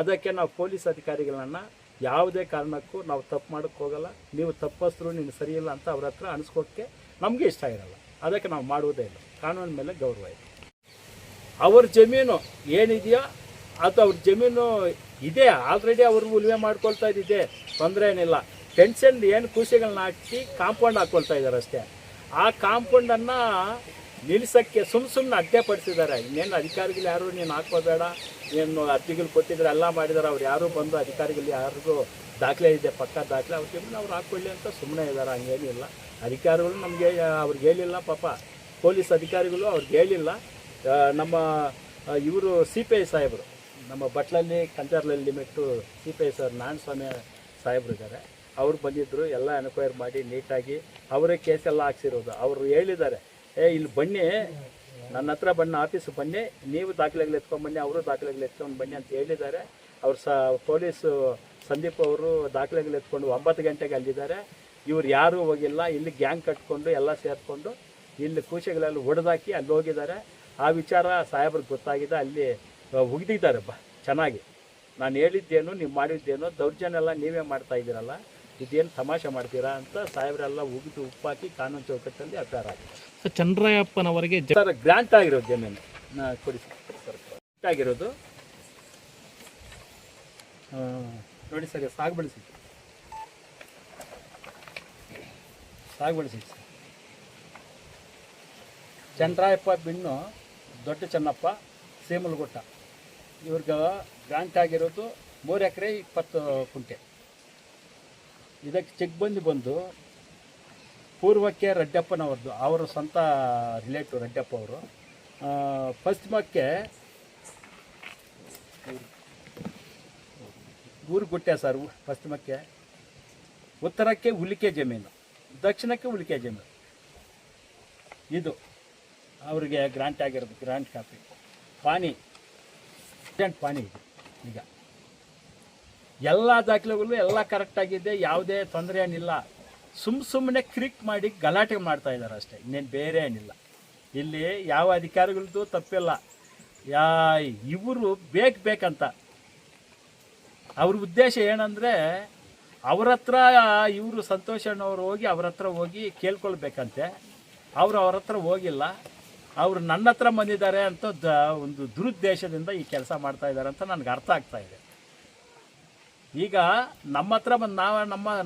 ಅದಕ್ಕೆ ನಾವು ಪೊಲೀಸ್ ಅಧಿಕಾರಿಗಳನ್ನು ಯಾವುದೇ ಕಾರಣಕ್ಕೂ ನಾವು ತಪ್ಪು ಮಾಡೋಕ್ಕೆ ಹೋಗಲ್ಲ. ನೀವು ತಪ್ಪಿಸ್ರು ನೀನು ಸರಿಯಿಲ್ಲ ಅಂತ ಅವ್ರ ಹತ್ರ ಅನಿಸ್ಕೋಕ್ಕೆ ನಮಗೆ ಇಷ್ಟ ಇರಲ್ಲ. ಅದಕ್ಕೆ ನಾವು ಮಾಡುವುದೇ ಇಲ್ಲ. ಕಾನೂನಿನ ಮೇಲೆ ಗೌರವ ಇದೆ. ಅವ್ರ ಜಮೀನು ಏನಿದೆಯೋ ಅದು ಅವ್ರ ಜಮೀನು ಇದೆ, ಆಲ್ರೆಡಿ ಅವರು ಉಳುಮೆ ಮಾಡ್ಕೊಳ್ತಾ ಇದ್ದಿದೆ, ತೊಂದರೆ ಏನಿಲ್ಲ. ಟೆನ್ಷನ್ ಏನು ಕೂಸೆಗಳನ್ನ ಹಾಕಿ ಕಾಂಪೌಂಡ್ ಹಾಕ್ಕೊಳ್ತಾ ಇದ್ದಾರೆ ಅಷ್ಟೇ. ಆ ಕಾಂಪೌಂಡನ್ನು ನಿಲ್ಲಿಸೋಕ್ಕೆ ಸುಮ್ಮನೆ ಅಡ್ಡೆಪಡಿಸಿದ್ದಾರೆ. ಇನ್ನೇನು ಅಧಿಕಾರಿಗಳು ಯಾರು ನೀನು ಹಾಕ್ಕೋಬೇಡ, ಏನು ಅರ್ಜಿಗಳು ಕೊಟ್ಟಿದ್ರೆ ಎಲ್ಲ ಮಾಡಿದ್ದಾರೆ. ಅವ್ರು ಯಾರೂ ಬಂದು ಅಧಿಕಾರಿಗಳು ಯಾರಿಗೂ ದಾಖಲೆ ಇದೆ, ಪಕ್ಕ ದಾಖಲೆ, ಅವ್ರ ಜಮೀನು ಅವ್ರು ಹಾಕ್ಕೊಳ್ಳಿ ಅಂತ ಸುಮ್ಮನೆ ಇದ್ದಾರೆ. ಹಂಗೇನಿಲ್ಲ. ಅಧಿಕಾರಿಗಳು ನಮಗೆ ಅವ್ರಿಗೆ ಹೇಳಿಲ್ಲ, ಪಾಪ ಪೊಲೀಸ್ ಅಧಿಕಾರಿಗಳು ಅವ್ರಿಗೆ ಹೇಳಿಲ್ಲ. ನಮ್ಮ ಇವರು CPI ಸಾಹೇಬರು, ನಮ್ಮ ಬಟ್ಲಲ್ಲಿ ಕಂಚಾರ್ಲಲ್ಲಿ ಲಿಮಿಟ್ಟು CPI ಸರ್ ನಾರಾಯಣಸ್ವಾಮಿ ಸಾಹೇಬರು ಇದ್ದಾರೆ. ಅವ್ರು ಬಂದಿದ್ದರು, ಎಲ್ಲ ಎನ್ಕ್ವೈರ್ ಮಾಡಿ ನೀಟಾಗಿ ಅವರೇ ಕೇಸೆಲ್ಲ ಹಾಕ್ಸಿರೋದು. ಅವರು ಹೇಳಿದ್ದಾರೆ, ಇಲ್ಲಿ ಬನ್ನಿ, ನನ್ನ ಹತ್ರ ಆಫೀಸು ಬನ್ನಿ, ನೀವು ದಾಖಲೆಗಳು ಎತ್ಕೊಂಡ್ಬನ್ನಿ, ಅವರು ದಾಖಲೆಗಳು ಎತ್ಕೊಂಡು ಬನ್ನಿ ಅಂತ ಹೇಳಿದ್ದಾರೆ. ಅವ್ರು ಪೊಲೀಸು ಸಂದೀಪ್ ಅವರು ದಾಖಲೆಗಳು ಎತ್ಕೊಂಡು 9 ಗಂಟೆಗೆ ಅಲ್ಲಿದ್ದಾರೆ. ಇವ್ರು ಯಾರೂ ಹೋಗಿಲ್ಲ. ಇಲ್ಲಿ ಗ್ಯಾಂಗ್ ಕಟ್ಕೊಂಡು ಎಲ್ಲ ಸೇರಿಕೊಂಡು ಇಲ್ಲಿ ಕೂಸೆಗಳೆಲ್ಲ ಹೊಡೆದಾಕಿ ಅಲ್ಲಿ ಹೋಗಿದ್ದಾರೆ. ಆ ವಿಚಾರ ಸಾಹೇಬ್ರಿಗೆ ಗೊತ್ತಾಗಿದೆ, ಅಲ್ಲಿ ಉಗಿದಿದ್ದಾರೆ ಚೆನ್ನಾಗಿ. ನಾನು ಹೇಳಿದ್ದೇನು, ನೀವು ಮಾಡಿದ್ದೇನು, ದೌರ್ಜನ್ಯ ಎಲ್ಲ ನೀವೇ ಮಾಡ್ತಾ ಇದ್ದೀರಲ್ಲ, ಇದೇನು ತಮಾಷೆ ಮಾಡ್ತೀರಾ ಅಂತ ಸಾಹೇಬರೆಲ್ಲ ಉಗಿದು ಉಪ್ಪಾಕಿ ಕಾನೂನು ಚೌಕಟ್ಟಲ್ಲಿ ಅಪಾರ ಆಗಿದೆ. ಚಂದ್ರಯ್ಯಪ್ಪನವರಿಗೆ ಸರ್ ಗ್ರಾಂಟ್ ಆಗಿರೋದು ಜಮೀನು ಕೊಡಿ ಸರ್, ಗ್ರಾಂಟ್ ಆಗಿರೋದು ನೋಡಿ ಸರ್. ಸಾగు ಬೆಳೆಸಿ ಸರ್, ಚಂದ್ರಾಯಪ್ಪ ಬಿನ್ನು ದೊಡ್ಡ ಚೆನ್ನಪ್ಪ ಸೇಮಲಗುಟ್ಟ ಇವ್ರಿಗೆ ಗ್ರಾಂಟ್ ಆಗಿರೋದು 3 ಎಕರೆ 20 ಕುಂಟೆ. ಇದಕ್ಕೆ ಚೆಕ್ಬಂದಿ ಬಂದು ಪೂರ್ವಕ್ಕೆ ರೆಡ್ಡಪ್ಪನವ್ರದ್ದು, ಅವರ ಸ್ವಂತ ರಿಲೇಟಿವ್ ರೆಡ್ಡಪ್ಪ ಅವರು. ಪಶ್ಚಿಮಕ್ಕೆ ಊರುಗುಟ್ಟೆ ಸರ್, ಪಶ್ಚಿಮಕ್ಕೆ. ಉತ್ತರಕ್ಕೆ ಉಲಿಕೆ ಜಮೀನು, ದಕ್ಷಿಣಕ್ಕೆ ಉಲಿಕೆ ಜಮೀನು. ಇದು ಅವರಿಗೆ ಗ್ರಾಂಟ್ ಆಗಿರೋದು, ಗ್ರಾಂಟ್ ಕಾಪಿ. ಪಾನಿ ಪಾನಿ ಇದೆ. ಈಗ ಎಲ್ಲ ದಾಖಲೆಗಳು ಎಲ್ಲ ಕರೆಕ್ಟಾಗಿದೆ, ಯಾವುದೇ ತೊಂದರೆ ಏನಿಲ್ಲ. ಸುಮ್ಮನೆ ಕ್ಲಿಕ್ ಮಾಡಿ ಗಲಾಟೆ ಮಾಡ್ತಾ ಇದ್ದಾರೆ ಅಷ್ಟೇ, ಇನ್ನೇನು ಬೇರೆ ಏನಿಲ್ಲ. ಇಲ್ಲಿ ಯಾವ ಅಧಿಕಾರಿಗಳದ್ದು ತಪ್ಪಿಲ್ಲ. ಇವರು ಬೇಕಂತ ಅವ್ರ ಉದ್ದೇಶ ಏನಂದರೆ ಅವ್ರ ಹತ್ರ ಇವರು ಸಂತೋಷಣ್ಣವ್ರು ಹೋಗಿ ಅವ್ರ ಹತ್ರ ಹೋಗಿ ಕೇಳ್ಕೊಳ್ಬೇಕಂತೆ. ಅವ್ರ ಹತ್ರ ಹೋಗಿಲ್ಲ, ಅವರು ನನ್ನ ಹತ್ರ ಬಂದಿದ್ದಾರೆ ಅಂತ ಒಂದು ದುರುದ್ದೇಶದಿಂದ ಈ ಕೆಲಸ ಮಾಡ್ತಾ ಇದ್ದಾರೆ ಅಂತ ನನಗೆ ಅರ್ಥ ಆಗ್ತಾ ಇದೆ. ಈಗ ನಮ್ಮ ಹತ್ರ ಬಂದು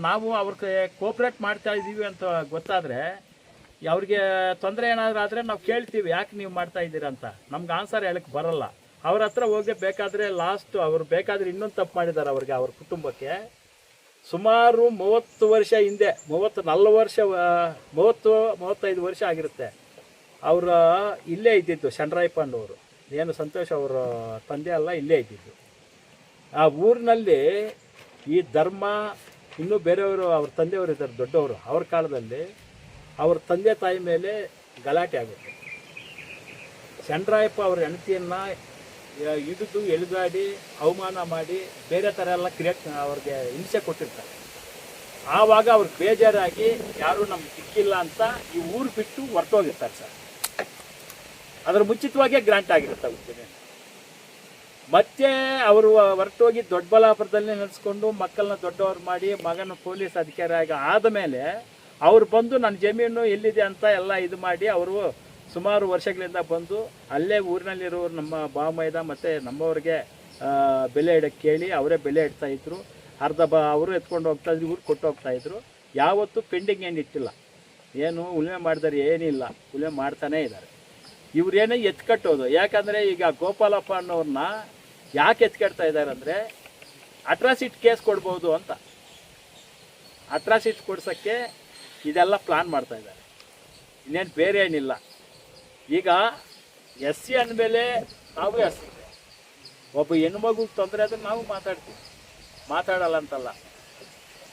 ನಾವು ಅವ್ರಿಗೆ ಕೋಪ್ರೇಟ್ ಮಾಡ್ತಾ ಇದ್ದೀವಿ ಅಂತ ಗೊತ್ತಾದರೆ, ಅವ್ರಿಗೆ ತೊಂದರೆ ಏನಾದರೂ ಆದರೆ ನಾವು ಕೇಳ್ತೀವಿ, ಯಾಕೆ ನೀವು ಮಾಡ್ತಾ ಇದ್ದೀರಾ ಅಂತ. ನಮ್ಗೆ ಆನ್ಸರ್ ಹೇಳಕ್ಕೆ ಬರೋಲ್ಲ. ಅವ್ರ ಹತ್ರ ಹೋಗಿ ಬೇಕಾದರೆ ಲಾಸ್ಟ್ ಅವರು ಬೇಕಾದರೆ ಇನ್ನೊಂದು ತಪ್ಪು ಮಾಡಿದ್ದಾರೆ ಅವ್ರಿಗೆ, ಅವ್ರ ಕುಟುಂಬಕ್ಕೆ. ಸುಮಾರು 30 ವರ್ಷ ಹಿಂದೆ, 35 ವರ್ಷ ಆಗಿರುತ್ತೆ. ಅವರ ಇಲ್ಲೇ ಇದ್ದಿದ್ದು ಚಂದ್ರಾಯಪ್ಪನವರು, ಏನು ಸಂತೋಷ್ ಅವರ ತಂದೆ ಅಲ್ಲ, ಇಲ್ಲೇ ಇದ್ದಿದ್ದು. ಆ ಊರಿನಲ್ಲಿ ಈ ಧರ್ಮ ಇನ್ನೂ ಬೇರೆಯವರು, ಅವ್ರ ತಂದೆಯವರು ಇದ್ದಾರೆ ದೊಡ್ಡವರು. ಅವ್ರ ಕಾಲದಲ್ಲಿ ಅವ್ರ ತಂದೆ ತಾಯಿ ಮೇಲೆ ಗಲಾಟೆ ಆಗುತ್ತೆ. ಚಂದ್ರಾಯಪ್ಪ ಅವ್ರ ಹೆಂಡತಿಯನ್ನು ಹಿಡಿದು ಎಳೆದಾಡಿ ಅವಮಾನ ಮಾಡಿ ಬೇರೆ ಥರ ಎಲ್ಲ ಅವ್ರಿಗೆ ಹಿಂಸೆ ಕೊಟ್ಟಿರ್ತಾರೆ. ಆವಾಗ ಅವ್ರಿಗೆ ಬೇಜಾರಾಗಿ ಯಾರೂ ನಮ್ಗೆ ಸಿಕ್ಕಿಲ್ಲ ಅಂತ ಈ ಊರು ಬಿಟ್ಟು ಹೊರಟೋಗಿರ್ತಾರೆ ಸರ್. ಅದರ ಮುಂಚಿತವಾಗೇ ಗ್ರಾಂಟ್ ಆಗಿರುತ್ತೆ ಅವ್ರಿಗೆ. ಮತ್ತೆ ಅವರು ಹೊರಟೋಗಿ ದೊಡ್ಡಬಳ್ಳಾಪುರದಲ್ಲಿ ನೆನೆಸ್ಕೊಂಡು ಮಕ್ಕಳನ್ನ ದೊಡ್ಡವ್ರು ಮಾಡಿ ಮಗನ ಪೊಲೀಸ್ ಅಧಿಕಾರಿ ಆದ ಮೇಲೆ ಅವ್ರು ಬಂದು ನನ್ನ ಜಮೀನು ಎಲ್ಲಿದೆ ಅಂತ ಎಲ್ಲ ಇದು ಮಾಡಿ ಅವರು ಸುಮಾರು ವರ್ಷಗಳಿಂದ ಬಂದು ಅಲ್ಲೇ ಊರಿನಲ್ಲಿರೋರು ನಮ್ಮ ಬಾಮೈದ ಮತ್ತು ನಮ್ಮವ್ರಿಗೆ ಬೆಲೆ ಇಡಕ್ಕೆ ಕೇಳಿ ಅವರೇ ಬೆಲೆ ಇಡ್ತಾಯಿದ್ರು. ಅವರು ಎತ್ಕೊಂಡು ಹೋಗ್ತಾಯಿದ್ರು, ಇವ್ರು ಕೊಟ್ಟು ಹೋಗ್ತಾಯಿದ್ರು. ಯಾವತ್ತೂ ಪೆಂಡಿಂಗ್ ಏನು ಇಟ್ಟಿಲ್ಲ, ಏನು ಉಳುಮೆ ಮಾಡಿದಾರೆ ಏನಿಲ್ಲ, ಉಳುಮೆ ಮಾಡ್ತಾನೇ ಇದ್ದಾರೆ. ಇವ್ರೇನೇ ಎತ್ಕಟ್ಟೋದು. ಯಾಕಂದರೆ ಈಗ ಗೋಪಾಲಪ್ಪ ಅನ್ನೋರನ್ನ ಯಾಕೆ ಎತ್ಕಟ್ತಾ ಇದ್ದಾರೆ ಅಂದರೆ ಅಟ್ರಾಸಿಟಿ ಕೇಸ್ ಕೊಡ್ಬೋದು ಅಂತ. ಅಟ್ರಾಸಿಟಿ ಕೊಡ್ಸೋಕ್ಕೆ ಇದೆಲ್ಲ ಪ್ಲಾನ್ ಮಾಡ್ತಾ ಇದ್ದಾರೆ, ಇನ್ನೇನು ಬೇರೆ ಏನಿಲ್ಲ. ಈಗ SC ಅಂದಮೇಲೆ ನಾವು SC, ಒಬ್ಬ ಹೆಣ್ಮಗುಗೆ ತೊಂದರೆ ಆದರೆ ನಾವು ಮಾತಾಡಲ್ಲ ಅಂತಲ್ಲ.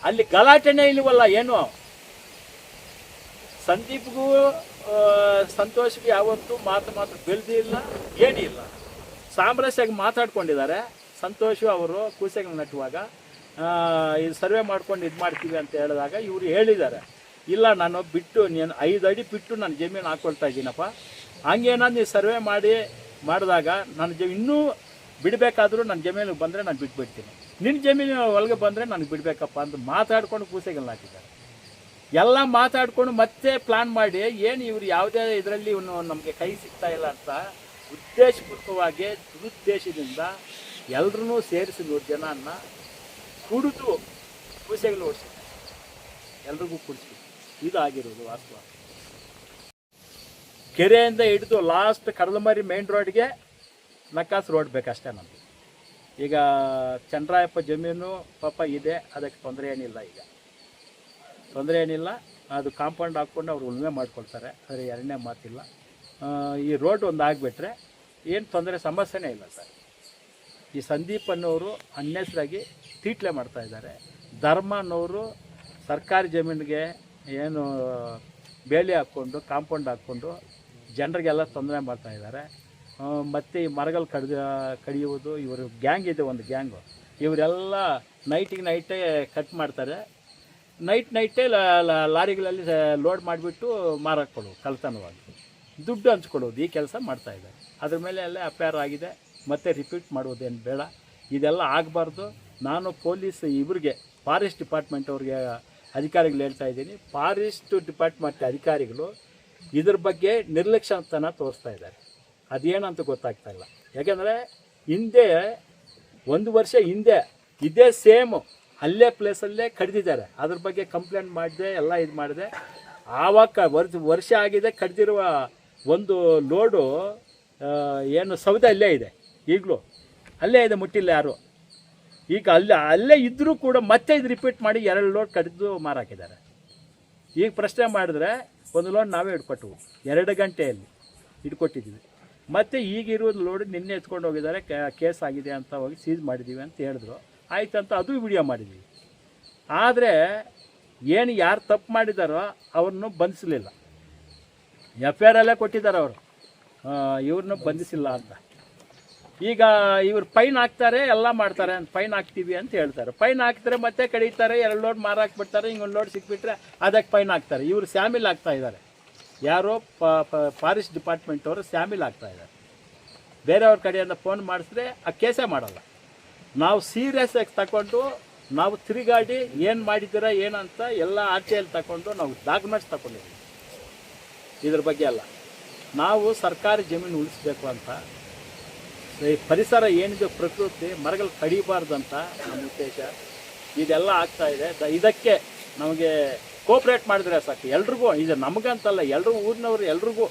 ಅಲ್ಲಿ ಗಲಾಟೆನೇ ಇಲ್ವಲ್ಲ ಏನು. ಸಂದೀಪ್ಗೂ ಸಂತೋಷ್ಗೆ ಯಾವತ್ತೂ ಮಾತು ಬೆಳೆದಿಲ್ಲ, ಏನಿಲ್ಲ. ಸಾಮರಸ್ಯಾಗಿ ಮಾತಾಡ್ಕೊಂಡಿದ್ದಾರೆ. ಸಂತೋಷು ಅವರು ಕೂಸೆಗೆ ನಟ್ಟುವಾಗ ಇದು ಸರ್ವೆ ಮಾಡ್ಕೊಂಡು ಇದು ಮಾಡ್ತೀವಿ ಅಂತ ಹೇಳಿದಾಗ ಇವರು ಹೇಳಿದ್ದಾರೆ, ಇಲ್ಲ ನಾನು ಬಿಟ್ಟು ನೀನು 5 ಅಡಿ ಬಿಟ್ಟು ನಾನು ಜಮೀನು ಹಾಕ್ಕೊಳ್ತಾ ಇದ್ದೀನಪ್ಪ, ಹಂಗೇನಾದ್ರು ನೀವು ಸರ್ವೆ ಮಾಡಿದಾಗ ನನ್ನ ಇನ್ನೂ ಬಿಡಬೇಕಾದ್ರೂ ನನ್ನ ಜಮೀನಿಗೆ ಬಂದರೆ ನಾನು ಬಿಟ್ಬಿಡ್ತೀನಿ, ನಿನ್ನ ಜಮೀನು ಒಳಗೆ ಬಂದರೆ ನನಗೆ ಬಿಡಬೇಕಪ್ಪ ಅಂತ ಮಾತಾಡ್ಕೊಂಡು ಕೂಸೆಗೆ ಹಾಕಿದ್ದಾರೆ. ಎಲ್ಲ ಮಾತಾಡ್ಕೊಂಡು ಮತ್ತೆ ಪ್ಲಾನ್ ಮಾಡಿ ಏನು ಇವರು ಯಾವುದೇ ಇದರಲ್ಲಿ ಇವನು ನಮಗೆ ಕೈ ಸಿಗ್ತಾ ಇಲ್ಲ ಅಂತ ಉದ್ದೇಶಪೂರ್ವಕವಾಗಿ ದುರುದ್ದೇಶದಿಂದ ಎಲ್ಲರೂ ಸೇರಿಸಿ 100 ಜನನ್ನ ಕುಡಿದು ಕೂಸೆಗಳು ಓಡಿಸಿದ್ದಾರೆ, ಎಲ್ರಿಗೂ ಕುಡಿಸ್ಬಿಟ್ಟು. ಇದು ಆಗಿರೋದು ವಾಸ್ತವ. ಕೆರೆಯಿಂದ ಹಿಡಿದು ಲಾಸ್ಟ್ ಕಡಲಮರಿ ಮೇನ್ ರೋಡ್ಗೆ ನಕಾಸ್ ರೋಡ್ ಬೇಕಷ್ಟೇ ನಮಗೆ. ಈಗ ಚಂದ್ರಾಯಪ್ಪ ಜಮೀನು ಪಾಪ ಇದೆ, ಅದಕ್ಕೆ ತೊಂದರೆ ಏನಿಲ್ಲ. ಈಗ ತೊಂದರೆ ಏನಿಲ್ಲ, ಅದು ಕಾಂಪೌಂಡ್ ಹಾಕ್ಕೊಂಡು ಅವ್ರು ಉಳುಮೆ ಮಾಡ್ಕೊಳ್ತಾರೆ, ಸರಿ, ಎರಡನೇ ಮಾತಿಲ್ಲ. ಈ ರೋಡ್ ಒಂದು ಆಗಿಬಿಟ್ರೆ ಏನು ತೊಂದರೆ ಸಮಸ್ಯೆನೇ ಇಲ್ಲ ಸರ್. ಈ ಸಂದೀಪ್ ಅನ್ನೋರು ಅನ್ನೆಸರಾಗಿ ತೀಟ್ಲೆ ಮಾಡ್ತಾಯಿದ್ದಾರೆ. ಧರ್ಮ ಅನ್ನೋರು ಸರ್ಕಾರಿ ಜಮೀನಿಗೆ ಏನು ಬೇಲಿ ಹಾಕ್ಕೊಂಡು ಕಾಂಪೌಂಡ್ ಹಾಕ್ಕೊಂಡು ಜನರಿಗೆಲ್ಲ ತೊಂದರೆ ಮಾಡ್ತಾಯಿದ್ದಾರೆ. ಮತ್ತು ಈ ಮರಗಳು ಕಡಿಯುವುದು, ಇವರು ಗ್ಯಾಂಗ್ ಇದೆ, ಒಂದು ಗ್ಯಾಂಗು. ಇವರೆಲ್ಲ ನೈಟೇ ಕಟ್ ಮಾಡ್ತಾರೆ. ನೈಟೇ ಲಾರಿಗಳಲ್ಲಿ ಲೋಡ್ ಮಾಡಿಬಿಟ್ಟು ಮಾರಕ್ಕೆ ಕೊಡೋದು, ಕಳ್ತನವಾಗಿ ದುಡ್ಡು ಹಂಚ್ಕೊಡೋದು, ಈ ಕೆಲಸ ಮಾಡ್ತಾಯಿದ್ದಾರೆ. ಅದ್ರ ಮೇಲೆ ಎಲ್ಲ ಅಫೇರ್ ಆಗಿದೆ, ಮತ್ತೆ ರಿಪೀಟ್ ಮಾಡೋದೇನು ಬೇಡ, ಇದೆಲ್ಲ ಆಗಬಾರ್ದು. ನಾನು ಪೊಲೀಸ್ ಇವರಿಗೆ ಫಾರೆಸ್ಟ್ ಡಿಪಾರ್ಟ್ಮೆಂಟ್ ಅವ್ರಿಗೆ ಅಧಿಕಾರಿಗಳು ಹೇಳ್ತಾ ಇದ್ದೀನಿ, ಫಾರೆಸ್ಟ್ ಡಿಪಾರ್ಟ್ಮೆಂಟ್ ಅಧಿಕಾರಿಗಳು ಇದ್ರ ಬಗ್ಗೆ ನಿರ್ಲಕ್ಷ್ಯತನ ತೋರಿಸ್ತಾ ಇದ್ದಾರೆ. ಅದೇನಂತ ಗೊತ್ತಾಗ್ತಾ ಇಲ್ಲ. ಯಾಕೆಂದರೆ ಹಿಂದೆ 1 ವರ್ಷ ಹಿಂದೆ ಇದೇ ಸೇಮು ಅಲ್ಲೇ ಪ್ಲೇಸಲ್ಲೇ ಕಡ್ದಿದ್ದಾರೆ. ಅದ್ರ ಬಗ್ಗೆ ಕಂಪ್ಲೇಂಟ್ ಮಾಡಿದೆ, ಎಲ್ಲ ಇದು ಮಾಡಿದೆ. ಆವಾಗ ವರ್ಷ ಆಗಿದೆ, ಕಡ್ದಿರುವ ಒಂದು ಲೋಡು ಏನು ಸೌದೆ ಅಲ್ಲೇ ಇದೆ, ಈಗಲೂ ಅಲ್ಲೇ ಇದೆ, ಮುಟ್ಟಿಲ್ಲ ಯಾರು. ಈಗ ಅಲ್ಲೇ ಇದ್ದರೂ ಕೂಡ ಮತ್ತೆ ಇದು ರಿಪೀಟ್ ಮಾಡಿ 2 ಲೋಡ್ ಕಡಿದು ಮಾರಾಕಿದ್ದಾರೆ. ಈಗ ಪ್ರಶ್ನೆ ಮಾಡಿದ್ರೆ ಒಂದು ಲೋಡ್ ನಾವೇ ಹಿಡ್ಕೊಟ್ಟಿವು, 2 ಗಂಟೆಯಲ್ಲಿ ಹಿಡ್ಕೊಟ್ಟಿದ್ದೀವಿ. ಮತ್ತು ಈಗಿರೋದು ಲೋಡ್ ನಿನ್ನೆ ಎತ್ಕೊಂಡು ಹೋಗಿದ್ದಾರೆ, ಕೇಸ್ ಆಗಿದೆ ಅಂತ ಹೋಗಿ ಸೀಸ್ ಮಾಡಿದ್ದೀವಿ ಅಂತ ಹೇಳಿದ್ರು. ಆಯ್ತಂತ ಅದು ವಿಡಿಯೋ ಮಾಡಿದ್ದೀವಿ. ಆದರೆ ಏನು ಯಾರು ತಪ್ಪು ಮಾಡಿದಾರೋ ಅವ್ರನ್ನು ಬಂಧಿಸಲಿಲ್ಲ. FIR ಅಲ್ಲೇ ಕೊಟ್ಟಿದ್ದಾರೆ ಅವರು, ಇವ್ರನ್ನ ಬಂಧಿಸಿಲ್ಲ ಅಂತ. ಈಗ ಇವ್ರು ಫೈನ್ ಹಾಕ್ತಾರೆ, ಎಲ್ಲ ಮಾಡ್ತಾರೆ, ಫೈನ್ ಹಾಕ್ತೀವಿ ಅಂತ ಹೇಳ್ತಾರೆ. ಫೈನ್ ಹಾಕ್ತಾರೆ, ಮತ್ತೆ ಕಡಿತಾರೆ, 2 ಲೋಡ್ ಮಾರಾಕ್ಬಿಡ್ತಾರೆ. ಹಿಂಗೊಂದು ಲೋಡ್ ಸಿಕ್ಬಿಟ್ರೆ ಅದಕ್ಕೆ ಫೈನ್ ಹಾಕ್ತಾರೆ. ಇವರು ಸ್ಯಾಮಿಲ್ ಆಗ್ತಾ ಇದ್ದಾರೆ, ಯಾರೋ ಫಾರೆಸ್ಟ್ ಡಿಪಾರ್ಟ್ಮೆಂಟ್ ಅವರು ಸ್ಯಾಮಿಲ್ ಆಗ್ತಾ ಇದ್ದಾರೆ. ಬೇರೆಯವ್ರ ಕಡೆಯಿಂದ ಫೋನ್ ಮಾಡಿಸಿದ್ರೆ ಆ ಕೇಸೇ ಮಾಡಲ್ಲ. ನಾವು ಸೀರಿಯಸ್ ಆಗಿ ತಗೊಂಡು ನಾವು ತಿರುಗಾಡಿ ಏನು ಮಾಡಿದ್ದೀರಾ ಏನಂತ ಎಲ್ಲ ಆರ್ಟಿಯಲ್ಲಿ ತಗೊಂಡು ನಾವು ಡಾಕ್ಯುಮೆಂಟ್ಸ್ ತಗೊಂಡಿದ್ದೀವಿ. ಇದ್ರ ಬಗ್ಗೆ ಅಲ್ಲ, ನಾವು ಸರ್ಕಾರಿ ಜಮೀನು ಉಳಿಸ್ಬೇಕು ಅಂತ, ಈ ಪರಿಸರ ಏನಿದೆ ಪ್ರಕೃತಿ ಮರಗಳು ಕಡಿಬಾರ್ದು ಅಂತ ನಮ್ಮ ಉದ್ದೇಶ. ಇದೆಲ್ಲ ಆಗ್ತಾ ಇದೆ. ಇದಕ್ಕೆ ನಮಗೆ ಕೋಪ್ರೇಟ್ ಮಾಡಿದ್ರೆ ಸಾಕು ಎಲ್ರಿಗೂ. ಇದು ನಮಗಂತಲ್ಲ, ಎಲ್ಲರೂ ಊರಿನವರು ಎಲ್ರಿಗೂ,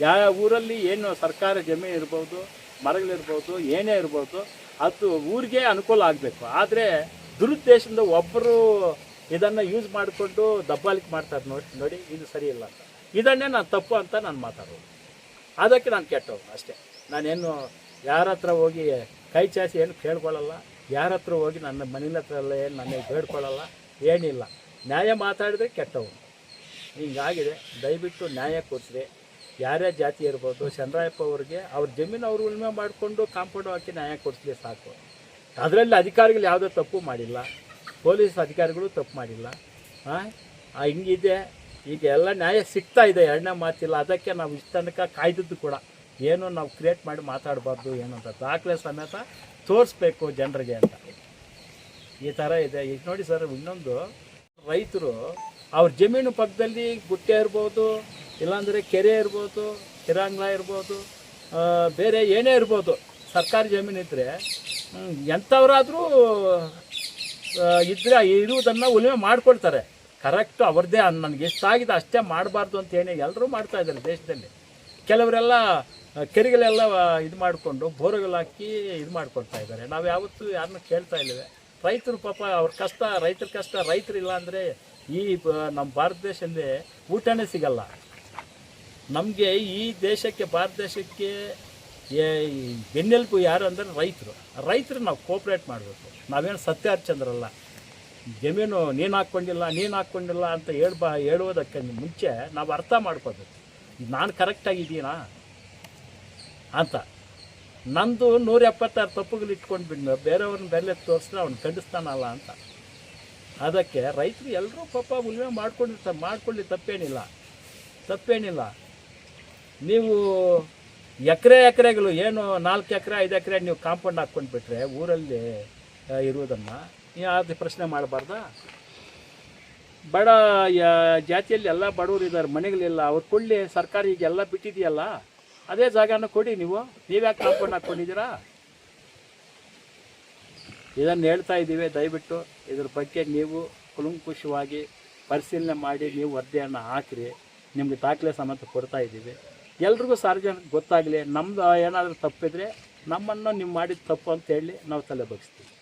ಯಾವ ಊರಲ್ಲಿ ಏನು ಸರ್ಕಾರಿ ಜಮೀನು ಇರ್ಬೋದು, ಮರಗಳಿರ್ಬೋದು, ಏನೇ ಇರ್ಬೋದು, ಅದು ಊರಿಗೆ ಅನುಕೂಲ ಆಗಬೇಕು. ಆದರೆ ದುರುದ್ದೇಶದಿಂದ ಒಬ್ಬರು ಇದನ್ನು ಯೂಸ್ ಮಾಡಿಕೊಂಡು ದಬ್ಬಾಳಿಕೆ ಮಾಡ್ತಾರೆ. ನೋಡಿ ಇದು ಸರಿ ಇಲ್ಲ ಅಂತ, ಇದನ್ನೇ ನಾನು ತಪ್ಪು ಅಂತ ನಾನು ಮಾತಾಡೋದು. ಅದಕ್ಕೆ ನಾನು ಕೆಟ್ಟವನು ಅಷ್ಟೇ. ನಾನೇನು ಯಾರ ಹತ್ರ ಹೋಗಿ ಕೈ ಚಾಚಿ ಏನು ಕೇಳ್ಕೊಳ್ಳಲ್ಲ, ಯಾರ ಹತ್ರ ಹೋಗಿ ನನ್ನ ಮನೇನ ಹತ್ರ ಎಲ್ಲ ಏನು ನನಗೆ ಬೇಡ್ಕೊಳ್ಳಲ್ಲ, ಏನಿಲ್ಲ. ನ್ಯಾಯ ಮಾತಾಡಿದ್ರೆ ಕೆಟ್ಟವನು. ಹಿಂಗಾಗಿದೆ. ದಯವಿಟ್ಟು ನ್ಯಾಯ ಕೊಡಿಸ್ರಿ. ಯಾರೇ ಜಾತಿ ಇರ್ಬೋದು, ಚಂದ್ರಾಯಪ್ಪ ಅವ್ರಿಗೆ ಅವ್ರ ಜಮೀನು ಅವರು ಉಳುಮೆ ಮಾಡಿಕೊಂಡು ಕಾಂಪೌಂಡ್ ಹಾಕಿ ನ್ಯಾಯ ಕೊಡಿಸ್ಲಿ ಸಾಕು. ಅದರಲ್ಲಿ ಅಧಿಕಾರಿಗಳು ಯಾವುದೋ ತಪ್ಪು ಮಾಡಿಲ್ಲ, ಪೊಲೀಸ್ ಅಧಿಕಾರಿಗಳು ತಪ್ಪು ಮಾಡಿಲ್ಲ. ಹಿಂಗಿದೆ. ಈಗ ಎಲ್ಲ ನ್ಯಾಯ ಸಿಗ್ತಾ ಇದೆ, ಎರಡನೇ ಮಾತಿಲ್ಲ. ಅದಕ್ಕೆ ನಾವು ಇಷ್ಟ ತನಕ ಕಾಯ್ದದ್ದು ಕೂಡ ಏನು ನಾವು ಕ್ರಿಯೇಟ್ ಮಾಡಿ ಮಾತಾಡಬಾರ್ದು ಏನಂತ ದಾಖಲೆ ಸಮೇತ ತೋರಿಸ್ಬೇಕು ಜನರಿಗೆ ಅಂತ. ಈ ಥರ ಇದೆ. ಈಗ ನೋಡಿ ಸರ್, ಇನ್ನೊಂದು ರೈತರು ಅವ್ರ ಜಮೀನು ಪಕ್ಕದಲ್ಲಿ ಗುಟ್ಟೆ ಇರ್ಬೋದು, ಇಲ್ಲಾಂದರೆ ಕೆರೆ ಇರ್ಬೋದು, ಹಿರಾಂಗ್ಲ ಇರ್ಬೋದು, ಬೇರೆ ಏನೇ ಇರ್ಬೋದು, ಸರ್ಕಾರಿ ಜಮೀನು ಇದ್ದರೆ ಎಂಥವರಾದರೂ ಇದ್ದರೆ ಇರುವುದನ್ನು ಉಳುಮೆ ಮಾಡ್ಕೊಳ್ತಾರೆ. ಕರೆಕ್ಟು ಅವ್ರದ್ದೇ ನನಗೆ ಎಷ್ಟಾಗಿದೆ ಅಷ್ಟೇ ಮಾಡಬಾರ್ದು ಅಂತ ಏನೇ ಎಲ್ಲರೂ ಮಾಡ್ತಾಯಿದ್ದಾರೆ ದೇಶದಲ್ಲಿ. ಕೆಲವರೆಲ್ಲ ಕೆರೆಗಳೆಲ್ಲ ಇದು ಮಾಡಿಕೊಂಡು ಬೋರುಗಳು ಹಾಕಿ ಇದು ಮಾಡ್ಕೊಳ್ತಾ ಇದ್ದಾರೆ. ನಾವು ಯಾವತ್ತೂ ಯಾರನ್ನೂ ಕೇಳ್ತಾ ಇಲ್ಲವೆ. ರೈತರು ಪಾಪ ಅವ್ರ ಕಷ್ಟ, ರೈತರ ಕಷ್ಟ. ರೈತರಿಲ್ಲ ಅಂದರೆ ಈ ನಮ್ಮ ಭಾರತ ದೇಶದಲ್ಲಿ ಊಟನೇ ಸಿಗಲ್ಲ. ನಮಗೆ ಈ ದೇಶಕ್ಕೆ, ಭಾರತ ದೇಶಕ್ಕೆ ಬೆನ್ನೆಲುಬು ಯಾರು ಅಂದರೆ ರೈತರು ನಾವು ಕೋಪ್ರೇಟ್ ಮಾಡಬೇಕು. ನಾವೇನು ಸತ್ಯ ಹರಿಶ್ಚಂದ್ರಲ್ಲ. ಜಮೀನು ನೀನು ಹಾಕ್ಕೊಂಡಿಲ್ಲ ಅಂತ ಹೇಳುವುದಕ್ಕೆ ಮುಂಚೆ ನಾವು ಅರ್ಥ ಮಾಡ್ಕೋಬೇಕು, ನಾನು ಕರೆಕ್ಟಾಗಿದ್ದೀನಾ ಅಂತ. ನಂದು 176 ತಪ್ಪುಗಳು ಇಟ್ಕೊಂಡು ಬಿಟ್ಟು ಬೇರೆಯವ್ರನ್ನ ಬೆಲೆ ತೋರಿಸಿದ್ರೆ ಅವ್ನು ಖಂಡಿಸ್ತಾನಲ್ಲ ಅಂತ. ಅದಕ್ಕೆ ರೈತರು ಎಲ್ಲರೂ ಪಾಪ ಉಳುಮೆ ಮಾಡ್ಕೊಳ್ಳಿ, ತಪ್ಪೇನಿಲ್ಲ. ನೀವು ಎಕರೆಗಳು ಏನು 4 ಎಕರೆ 5 ಎಕರೆ ನೀವು ಕಾಂಪೌಂಡ್ ಹಾಕ್ಕೊಂಡು ಬಿಟ್ಟರೆ ಊರಲ್ಲಿ ಇರುವುದನ್ನು ಯಾವ್ದು ಪ್ರಶ್ನೆ ಮಾಡಬಾರ್ದಾ? ಬಡ ಜಾತಿಯಲ್ಲಿ ಎಲ್ಲ ಬಡವರು ಇದ್ದಾರೆ, ಮನೆಗಳಿಲ್ಲ, ಅವ್ರು ಕೊಡಲಿ. ಸರ್ಕಾರ ಈಗೆಲ್ಲ ಬಿಟ್ಟಿದೆಯಲ್ಲ, ಅದೇ ಜಾಗನ ಕೊಡಿ. ನೀವ್ಯಾಕೆ ಕಾಂಪೌಂಡ್ ಹಾಕ್ಕೊಂಡಿದ್ದೀರಾ? ಇದನ್ನು ಹೇಳ್ತಾ ಇದ್ದೀವಿ. ದಯವಿಟ್ಟು ಇದ್ರ ಬಗ್ಗೆ ನೀವು ಕುಲಂಕುಷವಾಗಿ ಪರಿಶೀಲನೆ ಮಾಡಿ ನೀವು ವರದಿಯನ್ನು ಹಾಕಿರಿ. ನಿಮಗೆ ದಾಖಲೆ ಸಮೇತ ಕೊಡ್ತಾ ಇದ್ದೀವಿ. ಎಲ್ರಿಗೂ ಸಾರ್ವಜನಿಕ ಗೊತ್ತಾಗಲಿ. ನಮ್ಮದು ಏನಾದರೂ ತಪ್ಪಿದ್ರೆ ನಮ್ಮನ್ನು ನೀವು ಮಾಡಿದ ತಪ್ಪು ಅಂತ ಹೇಳಿ ನಾವು ತಲೆ ಬಗ್ಸ್ತೀವಿ.